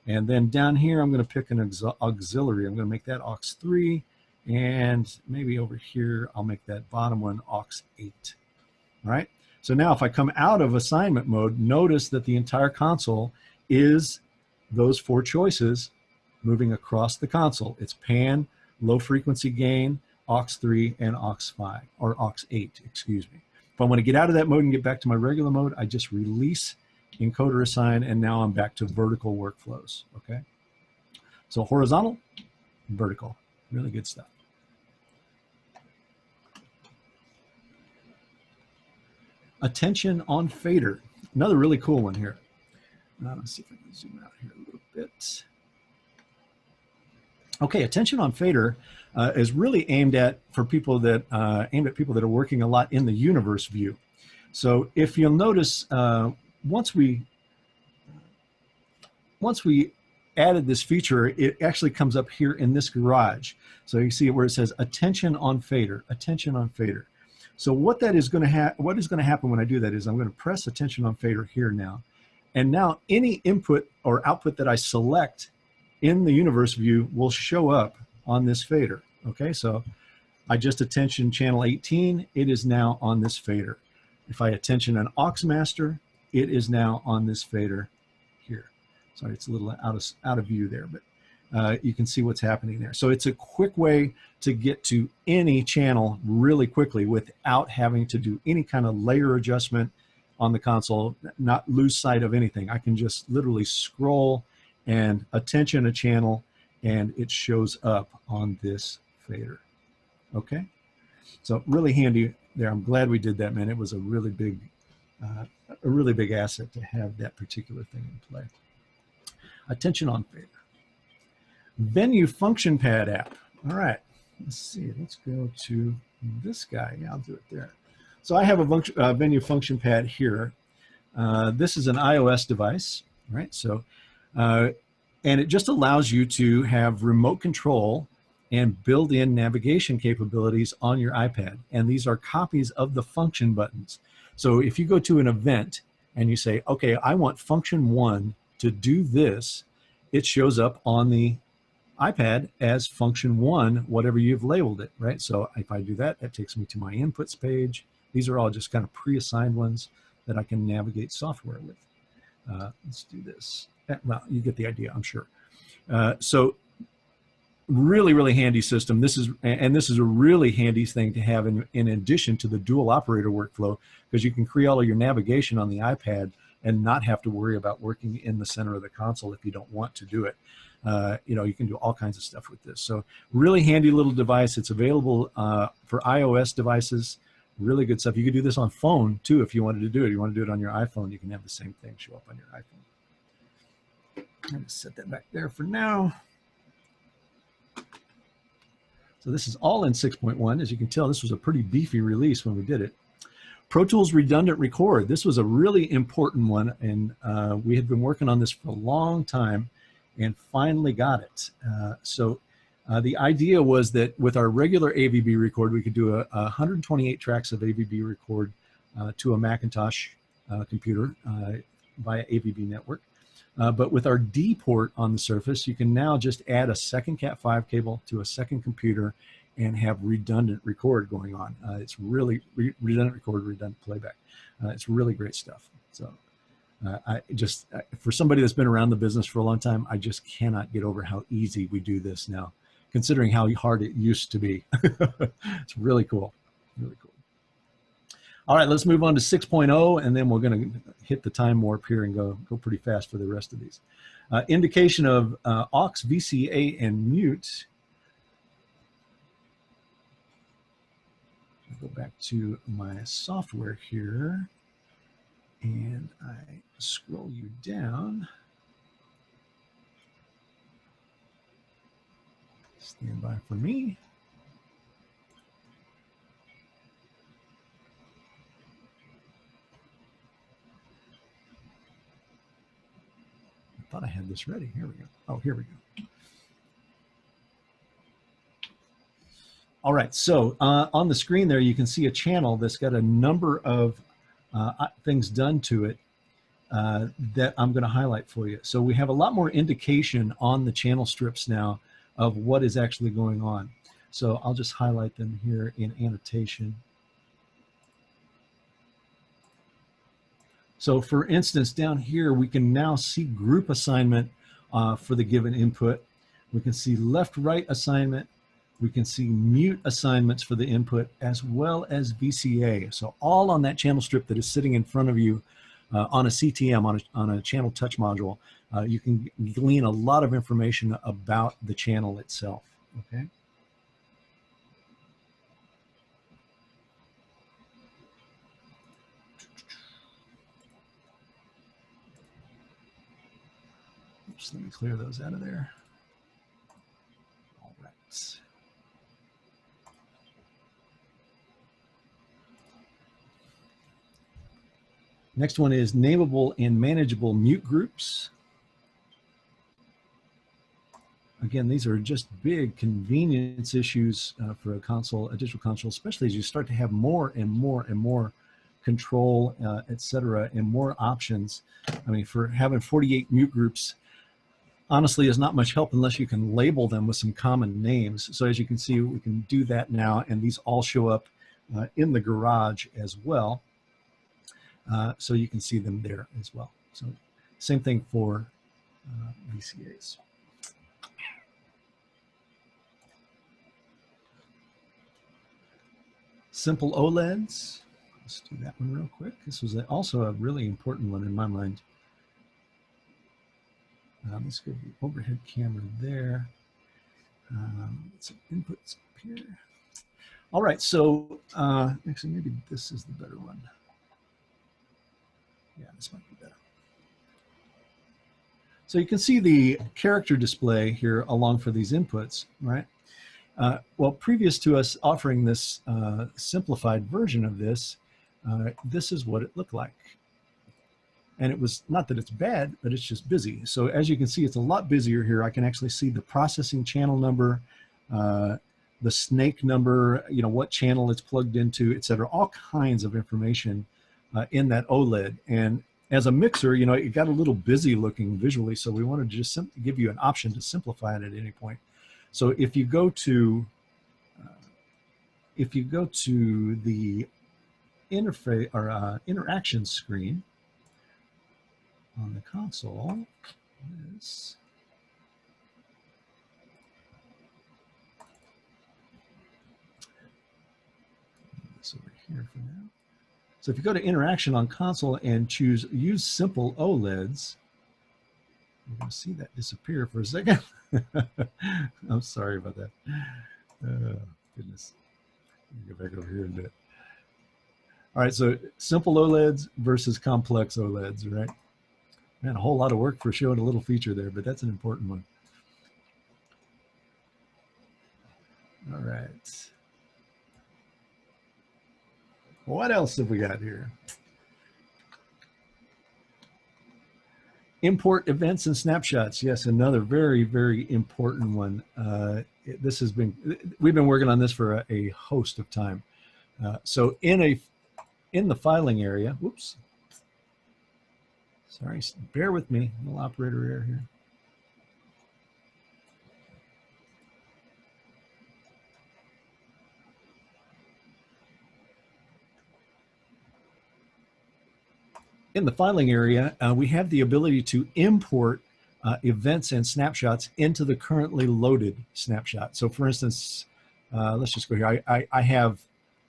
[SPEAKER 1] And then down here, I'm going to pick an auxiliary. I'm going to make that aux 3. And maybe over here, I'll make that bottom one aux 8. All right. So now if I come out of assignment mode, notice that the entire console is those 4 choices moving across the console. It's pan, low frequency gain, aux 3, and aux 5, or aux 8, excuse me. If I want to get out of that mode and get back to my regular mode, I just release encoder assign, and now I'm back to vertical workflows, okay? So horizontal, vertical, really good stuff. Attention on fader, another really cool one here. Let's see if I can zoom out here a little bit. Okay, attention on fader is really aimed at people that are working a lot in the universe view. So if you'll notice, once we added this feature, it actually comes up here in this garage. So you see where it says attention on fader, attention on fader. So what is going to happen when I do that is I'm going to press attention on fader here now. And now any input or output that I select in the universe view will show up on this fader. Okay, so I just attention channel 18, it is now on this fader. If I attention an aux master, it is now on this fader here. Sorry, it's a little out of view there, but you can see what's happening there. So it's a quick way to get to any channel really quickly without having to do any kind of layer adjustment on the console, not lose sight of anything. I can just literally scroll and attention a channel, and it shows up on this fader. Okay, so really handy there. I'm glad we did that, man. It was a really big asset to have that particular thing in play. Attention on fader. Venue function pad app. All right, let's see. Let's go to this guy. Yeah, I'll do it there. So I have a venue function pad here. This is an iOS device, right? So, and it just allows you to have remote control and built-in navigation capabilities on your iPad. And these are copies of the function buttons. So if you go to an event and you say, okay, I want function 1 to do this, it shows up on the iPad as function 1, whatever you've labeled it, right? So if I do that, that takes me to my inputs page. These are all just kind of pre-assigned ones that I can navigate software with. Let's do this. Well, you get the idea, I'm sure. So really, really handy system. This is a really handy thing to have in addition to the dual operator workflow, because you can create all of your navigation on the iPad and not have to worry about working in the center of the console if you don't want to do it. You know, you can do all kinds of stuff with this. So really handy little device. It's available for iOS devices. Really good stuff. You could do this on phone too if you wanted to do it. You want to do it on your iPhone, you can have the same thing show up on your iPhone. I'm going to set that back there for now. So this is all in 6.1. As you can tell, this was a pretty beefy release when we did it. Pro Tools Redundant Record. This was a really important one, and we had been working on this for a long time and finally got it. The idea was that with our regular AVB record, we could do 128 tracks of AVB record to a Macintosh computer via AVB network. But with our D port on the Surface, you can now just add a second Cat5 cable to a second computer and have redundant record going on. It's really redundant record, redundant playback. It's really great stuff. So for somebody that's been around the business for a long time, I just cannot get over how easy we do this now, considering how hard it used to be. It's really cool, really cool. All right, let's move on to 6.0, and then we're going to hit the time warp here and go pretty fast for the rest of these. Indication of aux, VCA, and mute. I'll go back to my software here, and I scroll you down. Stand by for me. I thought I had this ready. Here we go. Oh, here we go. All right, so on the screen there, you can see a channel that's got a number of things done to it that I'm going to highlight for you. So we have a lot more indication on the channel strips now of what is actually going on. So I'll just highlight them here in annotation. So for instance, down here, we can now see group assignment for the given input. We can see left-right assignment. We can see mute assignments for the input, as well as VCA. So all on that channel strip that is sitting in front of you on a CTM, on a channel touch module. You can glean a lot of information about the channel itself, okay? Oops, let me clear those out of there. All right. Next one is nameable and manageable mute groups. Again, these are just big convenience issues for a console, a digital console, especially as you start to have more and more and more control, et cetera, and more options. I mean, for having 48 mute groups, honestly, is not much help unless you can label them with some common names. So as you can see, we can do that now, and these all show up in the garage as well. So you can see them there as well. So same thing for VCAs. Simple OLEDs. Let's do that one real quick. This was also a really important one in my mind. Let's go to the overhead camera there. Some inputs up here. All right, so actually maybe this is the better one. Yeah, this might be better. So you can see the character display here along for these inputs, right? Well, previous to us offering this simplified version of this, this is what it looked like. And it was not that it's bad, but it's just busy. So as you can see, it's a lot busier here. I can actually see the processing channel number, the snake number, you know, what channel it's plugged into, et cetera, all kinds of information in that OLED. And as a mixer, you know, it got a little busy looking visually, so we wanted to just give you an option to simplify it at any point. So if you go to the interface or interaction screen on the console, this over here for now. So if you go to interaction on console and choose use simple OLEDs, you're going to see that disappear for a second. I'm sorry about that. Goodness. Let me go back over here and do it. All right, so simple OLEDs versus complex OLEDs, right? Man, a whole lot of work for showing a little feature there, but that's an important one. All right. What else have we got here? Import events and snapshots. Yes, another very, very important one. We've been working on this for a host of time. So in the filing area, whoops. Sorry, bear with me, a little operator error here. In the filing area, we have the ability to import events and snapshots into the currently loaded snapshot. So for instance, let's just go here. I have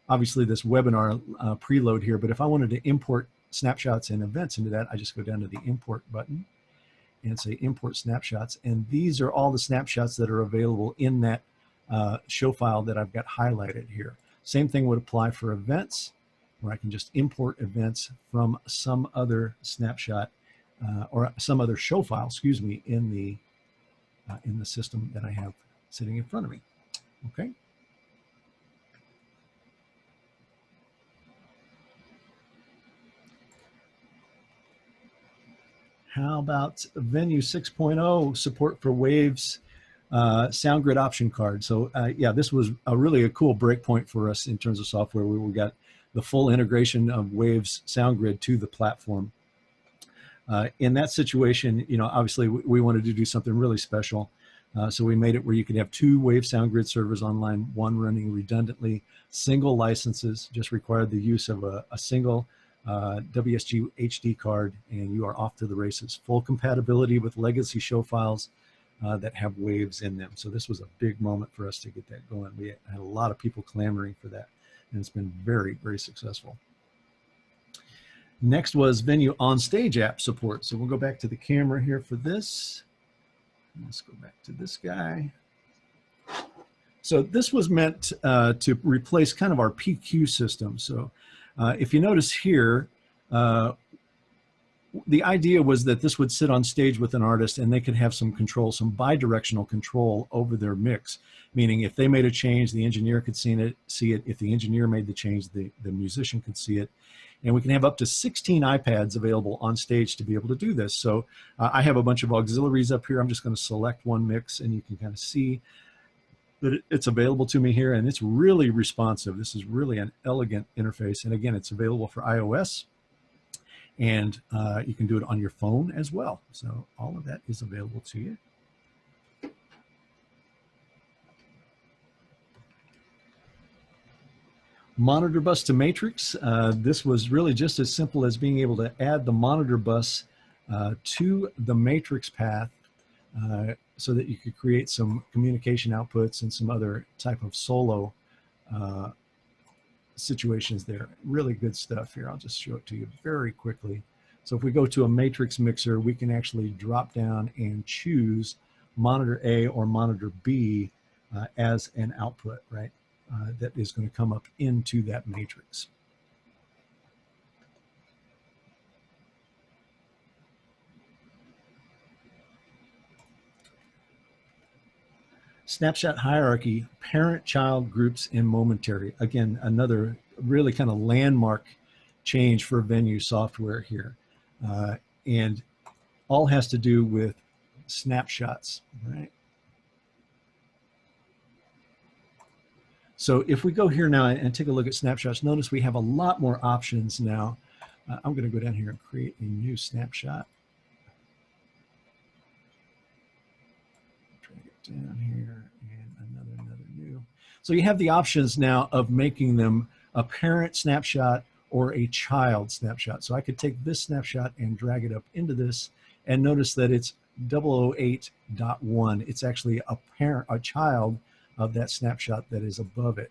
[SPEAKER 1] obviously this webinar preload here, but if I wanted to import snapshots and events into that, I just go down to the import button and say import snapshots. And these are all the snapshots that are available in that show file that I've got highlighted here. Same thing would apply for events, where I can just import events from some other snapshot or some other show file, excuse me, in the system that I have sitting in front of me. Okay. How about Venue 6.0 support for Waves sound grid option card? So yeah, this was really a cool breakpoint for us in terms of software, where we got the full integration of Waves sound grid to the platform. In that situation, you know, obviously we wanted to do something really special. So we made it where you could have 2 Wave sound grid servers online, one running redundantly, single licenses, just required the use of a single WSG HD card, and you are off to the races. Full compatibility with legacy show files that have Waves in them. So this was a big moment for us to get that going. We had a lot of people clamoring for that, and it's been very, very successful. Next was Venue on-stage app support. So we'll go back to the camera here for this. Let's go back to this guy. So this was meant to replace kind of our PQ system. So if you notice here, the idea was that this would sit on stage with an artist and they could have some control, some bi-directional control over their mix. Meaning if they made a change, the engineer could see it. If the engineer made the change, the musician could see it. And we can have up to 16 iPads available on stage to be able to do this. So I have a bunch of auxiliaries up here. I'm just going to select one mix, and you can kind of see that it's available to me here, and it's really responsive. This is really an elegant interface. And again, it's available for iOS, and you can do it on your phone as well. So all of that is available to you. Monitor bus to matrix. This was really just as simple as being able to add the monitor bus to the matrix path so that you could create some communication outputs and some other type of solo situations there. Really good stuff here. I'll just show it to you very quickly. So if we go to a matrix mixer, we can actually drop down and choose monitor A or monitor B as an output, right? That is going to come up into that matrix. Snapshot hierarchy, parent, child, groups, and momentary. Again, another really kind of landmark change for Venue software here. And all has to do with snapshots, right? So if we go here now and take a look at snapshots, notice we have a lot more options now. I'm going to go down here and create a new snapshot. Drag it down here and another new. So you have the options now of making them a parent snapshot or a child snapshot. So I could take this snapshot and drag it up into this, and notice that it's 008.1. It's actually a child of that snapshot that is above it.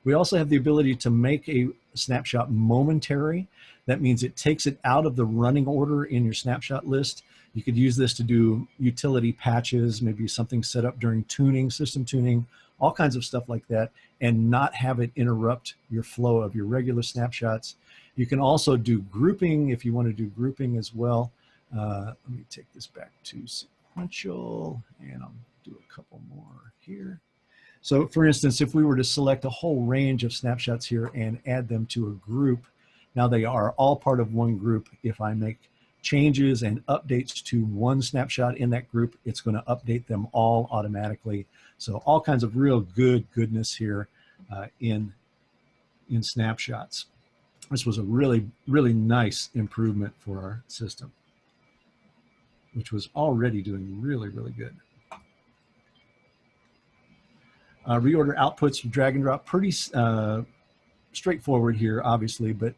[SPEAKER 1] We also have the ability to make a snapshot momentary. That means it takes it out of the running order in your snapshot list. You could use this to do utility patches, maybe something set up during tuning, system tuning, all kinds of stuff like that, and not have it interrupt your flow of your regular snapshots. You can also do grouping if you want to do grouping as well. Let me take this back to sequential, and I'll do a couple more here. So for instance, if we were to select a whole range of snapshots here and add them to a group, now they are all part of one group. If I make changes and updates to one snapshot in that group, it's going to update them all automatically. So all kinds of real goodness here in snapshots. This was a really nice improvement for our system, which was already doing really good. Reorder outputs, drag and drop, pretty straightforward here, obviously, but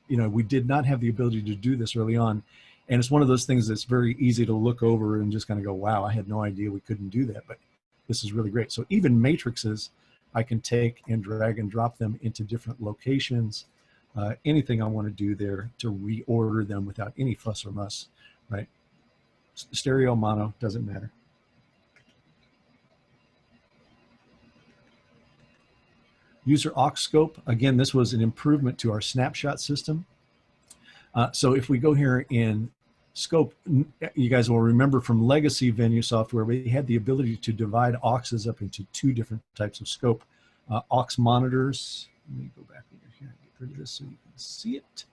[SPEAKER 1] you know, we did not have the ability to do this early on. And it's one of those things that's very easy to look over and just kind of go, wow, I had no idea we couldn't do that, but this is really great. So even matrices, I can take and drag and drop them into different locations. Anything I want to do there to reorder them without any fuss or muss, right? Stereo, mono, doesn't matter. User aux scope, again, this was an improvement to our snapshot system. So if we go here in scope, you guys will remember from legacy Venue software, we had the ability to divide auxes up into two different types of scope. Aux monitors, let me go back over here and get rid of this so you can see it.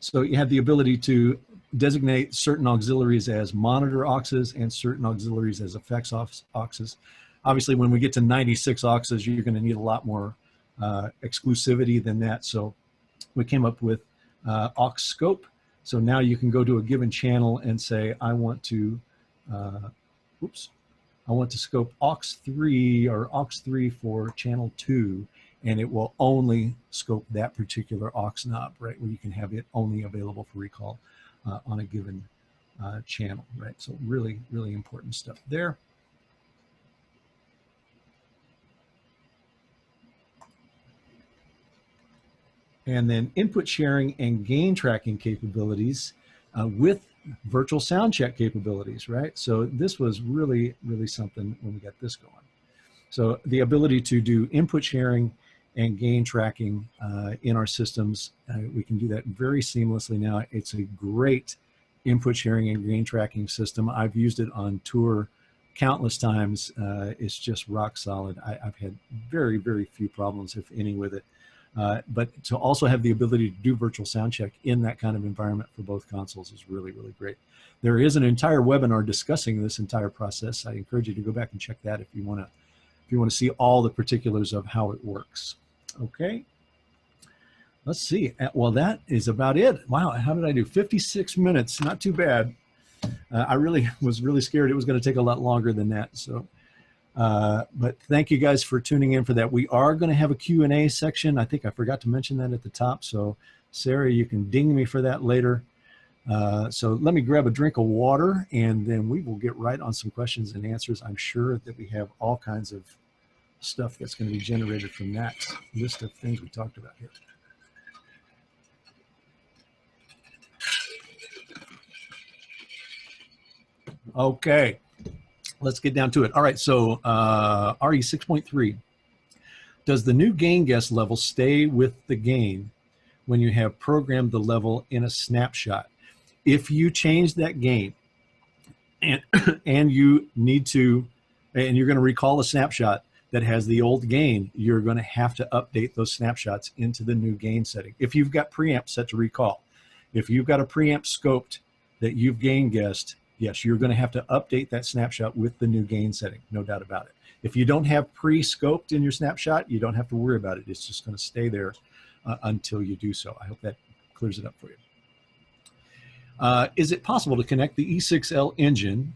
[SPEAKER 1] So you have the ability to designate certain auxiliaries as monitor auxes and certain auxiliaries as effects auxes. Obviously, when we get to 96 auxes, you're going to need a lot more exclusivity than that. So we came up with aux scope. So now you can go to a given channel and say, I want to, I want to scope aux 3 or aux 3 for channel 2, and it will only scope that particular aux knob, right? Where you can have it only available for recall on a given channel, right? So really important stuff there. And then input sharing and gain tracking capabilities with virtual sound check capabilities, right? So this was really something when we got this going. So the ability to do input sharing and gain tracking in our systems, we can do that very seamlessly now. It's a great input sharing and gain tracking system. I've used it on tour countless times. It's just rock solid. I've had very few problems, if any, with it. But to also have the ability to do virtual sound check in that kind of environment for both consoles is really great. There is an entire webinar discussing this entire process. I encourage you to go back and check that if you want to see all the particulars of how it works. Okay, let's see. Well, that is about it. Wow, how did I do? 56 minutes, not too bad. I was really scared it was going to take a lot longer than that. So. But thank you guys for tuning in for that. We are going to have a Q&A section. I think I forgot to mention that at the top. So Sarah, you can ding me for that later. So let me grab a drink of water and then we will get right on some questions and answers. I'm sure that we have all kinds of stuff that's going to be generated from that list of things we talked about here. Okay. Let's get down to it. All right, so RE 6.3. Does the new gain guess level stay with the gain when you have programmed the level in a snapshot? If you change that gain and you need to, and you're going to recall a snapshot that has the old gain, you're going to have to update those snapshots into the new gain setting. If you've got preamp set to recall, if you've got a preamp scoped that you've gain guessed, yes, you're going to have to update that snapshot with the new gain setting, no doubt about it. If you don't have pre-scoped in your snapshot, you don't have to worry about it. It's just going to stay there until you do so. I hope that clears it up for you. Is it possible to connect the E6L engine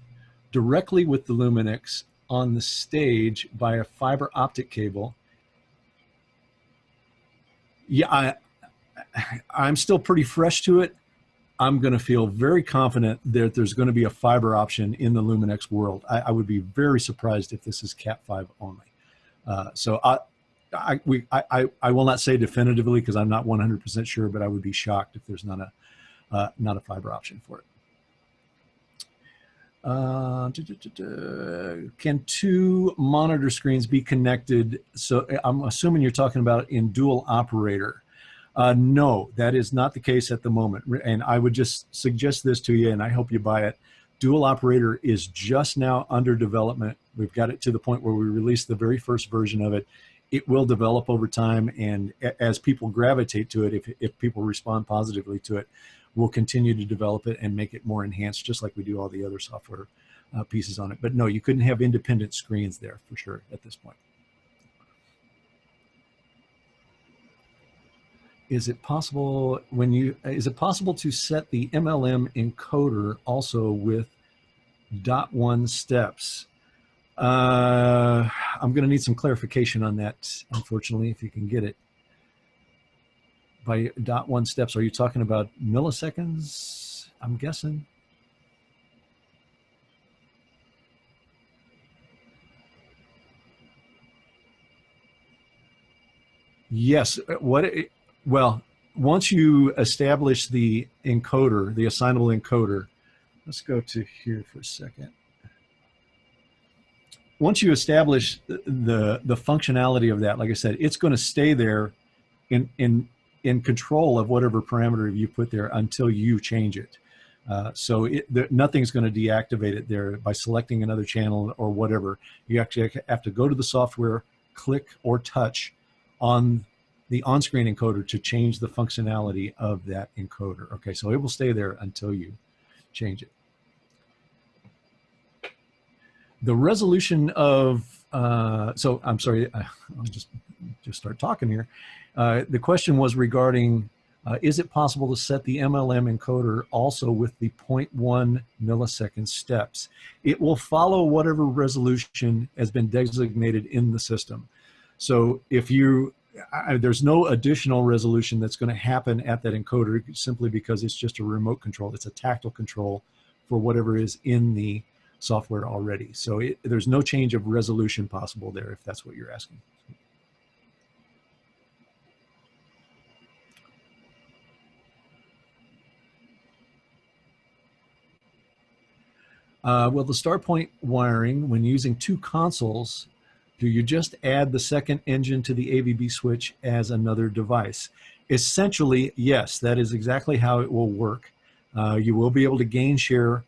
[SPEAKER 1] directly with the Luminex on the stage via fiber optic cable? Yeah, I'm still pretty fresh to it. I'm going to feel very confident that there's going to be a fiber option in the Luminex world. I would be very surprised if this is Cat5 only. So I will not say definitively because I'm not 100% sure, but I would be shocked if there's not a fiber option for it. Can two monitor screens be connected? So I'm assuming you're talking about in dual operator. No, that is not the case at the moment. And I would just suggest this to you, and I hope you buy it. Dual operator is just now under development. We've got it to the point where we released the very first version of it. It will develop over time, and as people gravitate to it, if people respond positively to it, we'll continue to develop it and make it more enhanced, just like we do all the other software pieces on it. But no, you couldn't have independent screens there for sure at this point. Is it possible to set the MLM encoder also with .1 steps? I'm going to need some clarification on that, unfortunately, if you can get it. By .1 steps, are you talking about milliseconds, I'm guessing? Yes. Well, once you establish the encoder, the assignable encoder, let's go to here for a second. Once you establish the functionality of that, like I said, it's going to stay there in control of whatever parameter you put there until you change it. So nothing's going to deactivate it there by selecting another channel or whatever. You actually have to go to the software, click or touch on the on-screen encoder to change the functionality of that encoder. Okay, so it will stay there until you change it. The resolution of, so I'm sorry, I'll just start talking here. The question was regarding, is it possible to set the MLM encoder also with the 0.1 millisecond steps? It will follow whatever resolution has been designated in the system. So if you, there's no additional resolution that's going to happen at that encoder simply because it's just a remote control. It's a tactile control for whatever is in the software already. So there's no change of resolution possible there, if that's what you're asking. Well, the start point wiring, when using two consoles, do you just add the second engine to the AVB switch as another device? Essentially, yes, that is exactly how it will work. You will be able to gain share.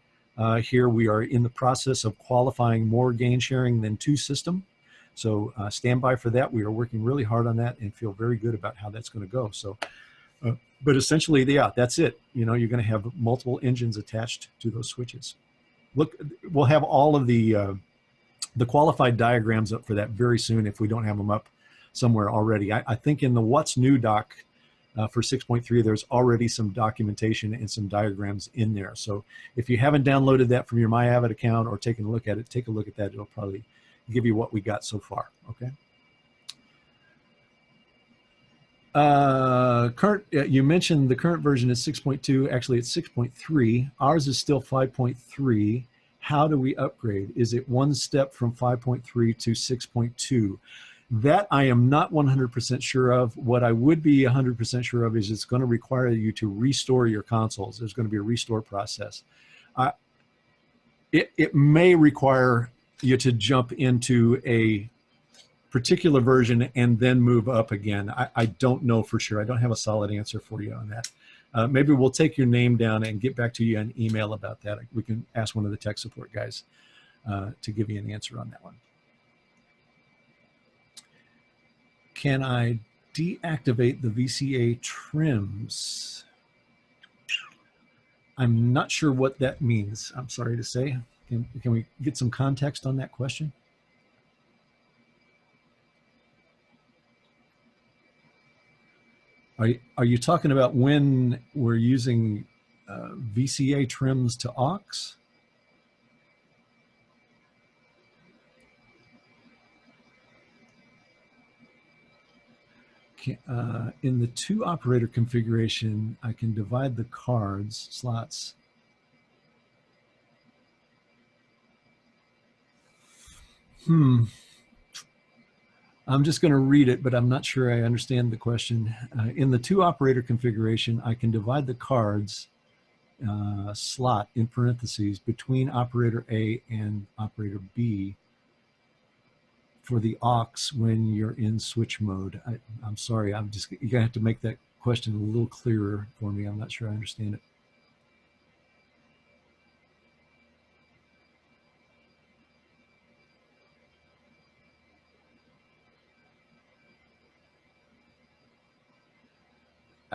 [SPEAKER 1] Here we are in the process of qualifying more gain sharing than two system. So stand by for that. We are working really hard on that and feel very good about how that's going to go. So, but essentially, yeah, that's it. You know, you're going to have multiple engines attached to those switches. Look, we'll have all of the qualified diagrams up for that very soon if we don't have them up somewhere already. I think in the What's New doc for 6.3, there's already some documentation and some diagrams in there. So if you haven't downloaded that from your MyAvid account or taken a look at it, take a look at that. It'll probably give you what we got so far, okay? You mentioned the current version is 6.2. Actually, it's 6.3. Ours is still 5.3. How do we upgrade? Is it one step from 5.3 to 6.2? That I am not 100% sure of. What I would be 100% sure of is it's going to require you to restore your consoles. There's going to be a restore process. It may require you to jump into a particular version and then move up again. I don't know for sure. I don't have a solid answer for you on that. Maybe we'll take your name down and get back to you an email about that. We can ask one of the tech support guys to give you an answer on that one. Can I deactivate the VCA trims? I'm not sure what that means. I'm sorry to say. Can we get some context on that question? Are you talking about when we're using VCA trims to aux? In the 2 operator configuration, I can divide the cards, slots. I'm just going to read it, but I'm not sure I understand the question. In the 2 operator configuration, I can divide the cards slot in parentheses between operator A and operator B for the aux when you're in switch mode. I'm sorry, you're gonna have to make that question a little clearer for me. I'm not sure I understand it.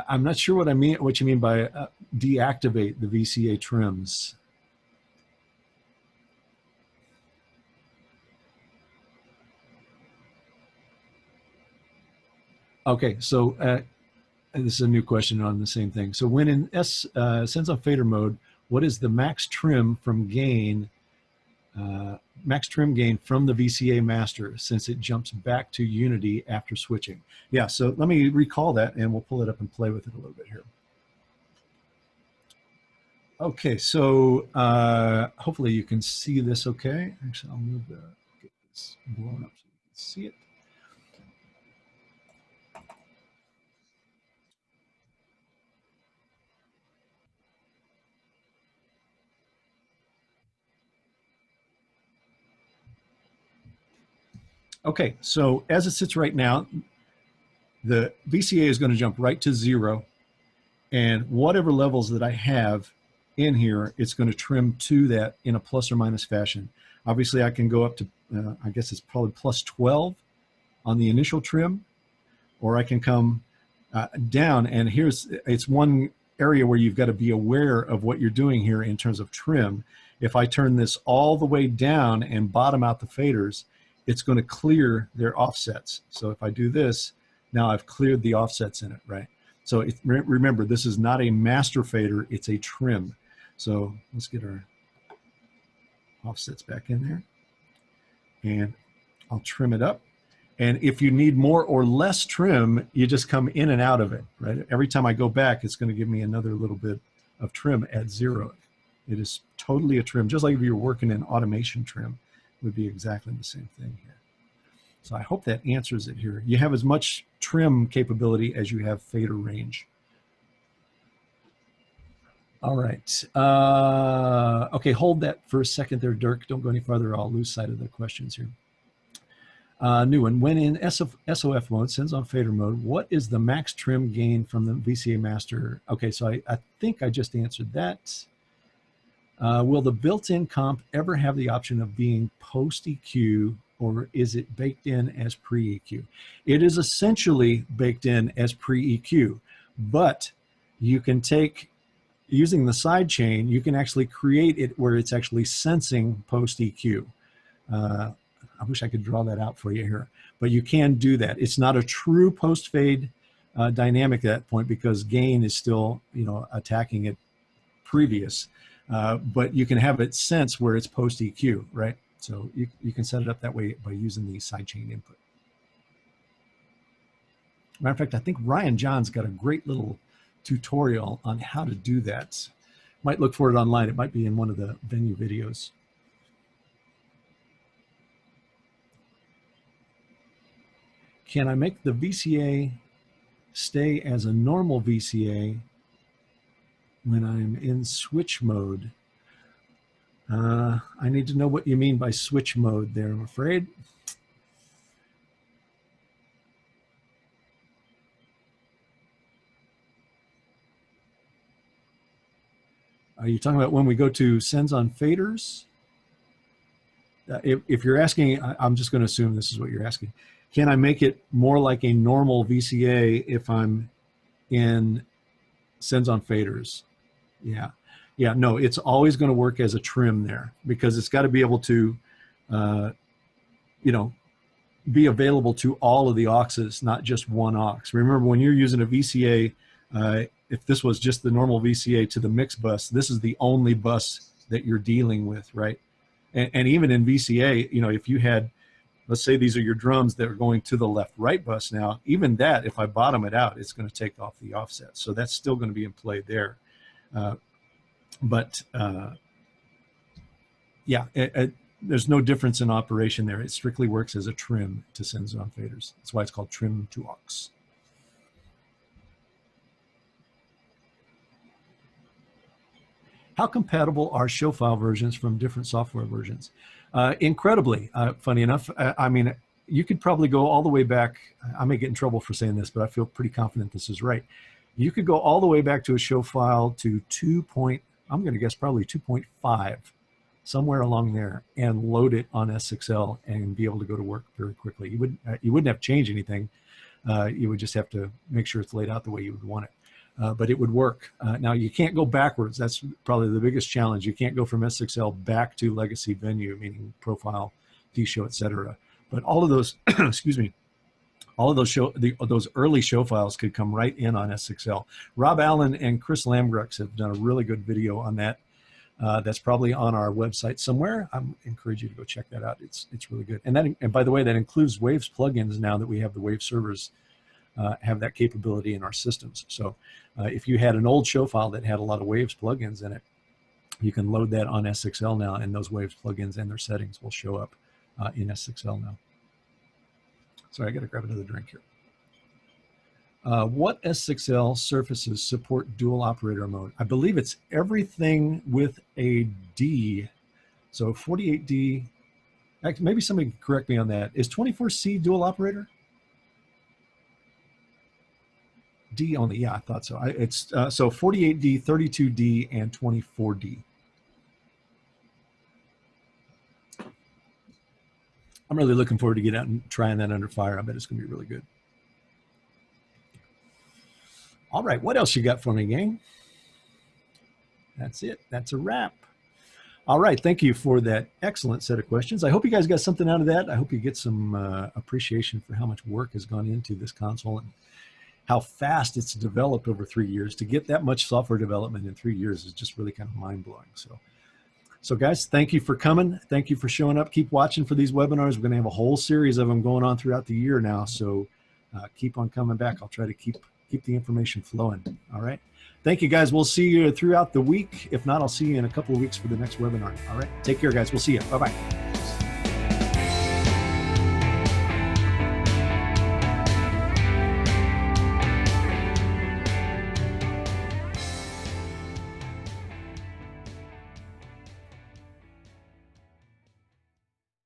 [SPEAKER 1] I'm not sure what you mean by deactivate the VCA trims. Okay, so this is a new question on the same thing. So when in Sends on fader mode, what is the max trim from gain, max trim gain from the VCA master since it jumps back to Unity after switching? Yeah, so let me recall that and we'll pull it up and play with it a little bit here. Okay, so hopefully you can see this okay. Actually, I'll move get this blown up so you can see it. Okay, so as it sits right now, the VCA is going to jump right to 0, and whatever levels that I have in here, it's going to trim to that in a plus or minus fashion. Obviously, I can go up to, I guess it's probably plus 12 on the initial trim, or I can come down, and it's one area where you've got to be aware of what you're doing here in terms of trim. If I turn this all the way down and bottom out the faders, it's going to clear their offsets. So if I do this, now I've cleared the offsets in it, right? So remember, this is not a master fader, it's a trim. So let's get our offsets back in there. And I'll trim it up. And if you need more or less trim, you just come in and out of it, right? Every time I go back, it's going to give me another little bit of trim at 0. It is totally a trim, just like if you're working in automation trim. Would be exactly the same thing here. So I hope that answers it here. You have as much trim capability as you have fader range. All right. Okay, hold that for a second there, Dirk. Don't go any farther. I'll lose sight of the questions here. New one. When in SOF mode, Sends on fader mode, what is the max trim gain from the VCA master? Okay, so I think I just answered that. Will the built-in comp ever have the option of being post-EQ, or is it baked in as pre-EQ? It is essentially baked in as pre-EQ, but you can take, using the sidechain, you can actually create it where it's actually sensing post-EQ. I wish I could draw that out for you here, but you can do that. It's not a true post-fade dynamic at that point because gain is still, attacking it previous. But you can have it sense where it's post EQ, right? So you can set it up that way by using the sidechain input. Matter of fact, I think Ryan John's got a great little tutorial on how to do that. Might look for it online. It might be in one of the venue videos. Can I make the VCA stay as a normal VCA when I'm in switch mode? I need to know what you mean by switch mode there, I'm afraid. Are you talking about when we go to Sends on faders? If you're asking, I'm just going to assume this is what you're asking. Can I make it more like a normal VCA if I'm in Sends on faders? Yeah. Yeah, no, it's always going to work as a trim there because it's got to be able to, be available to all of the auxes, not just one aux. Remember, when you're using a VCA, if this was just the normal VCA to the mix bus, this is the only bus that you're dealing with, right? And even in VCA, if you had let's say these are your drums that are going to the left-right bus now. Even that, if I bottom it out, it's going to take off the offset. So that's still going to be in play there. Yeah, there's no difference in operation there. It strictly works as a trim to send zone faders. That's why it's called trim to aux. How compatible are show file versions from different software versions? Incredibly, funny enough. I mean, you could probably go all the way back. I may get in trouble for saying this, but I feel pretty confident this is right. You could go all the way back to a show file to I'm going to guess probably 2.5, somewhere along there, and load it on S6L and be able to go to work very quickly. You wouldn't have to change anything. You would just have to make sure it's laid out the way you would want it. But it would work. Now, you can't go backwards. That's probably the biggest challenge. You can't go from S6L back to legacy venue, meaning profile, D-show, etc. But all of those, excuse me, all of those early show files could come right in on S6L. Rob Allen and Chris Lamgrux have done a really good video on that. That's probably on our website somewhere. I encourage you to go check that out. It's really good. And by the way, that includes Waves plugins now that we have the Wave servers have that capability in our systems. So if you had an old show file that had a lot of Waves plugins in it, you can load that on S6L now, and those Waves plugins and their settings will show up in S6L now. Sorry, I got to grab another drink here. What S6L surfaces support dual operator mode? I believe it's everything with a D. So 48D, actually, maybe somebody can correct me on that. Is 24C dual operator? D only, yeah, I thought so. It's so 48D, 32D, and 24D. I'm really looking forward to getting out and trying that under fire. I bet it's going to be really good. All right, what else you got for me, gang? That's it. That's a wrap. All right, thank you for that excellent set of questions. I hope you guys got something out of that. I hope you get some appreciation for how much work has gone into this console and how fast it's developed over 3 years. To get that much software development in 3 years is just really kind of mind-blowing. So guys, thank you for coming. Thank you for showing up. Keep watching for these webinars. We're going to have a whole series of them going on throughout the year now. So keep on coming back. I'll try to keep the information flowing. All right. Thank you, guys. We'll see you throughout the week. If not, I'll see you in a couple of weeks for the next webinar. All right. Take care, guys. We'll see you. Bye-bye.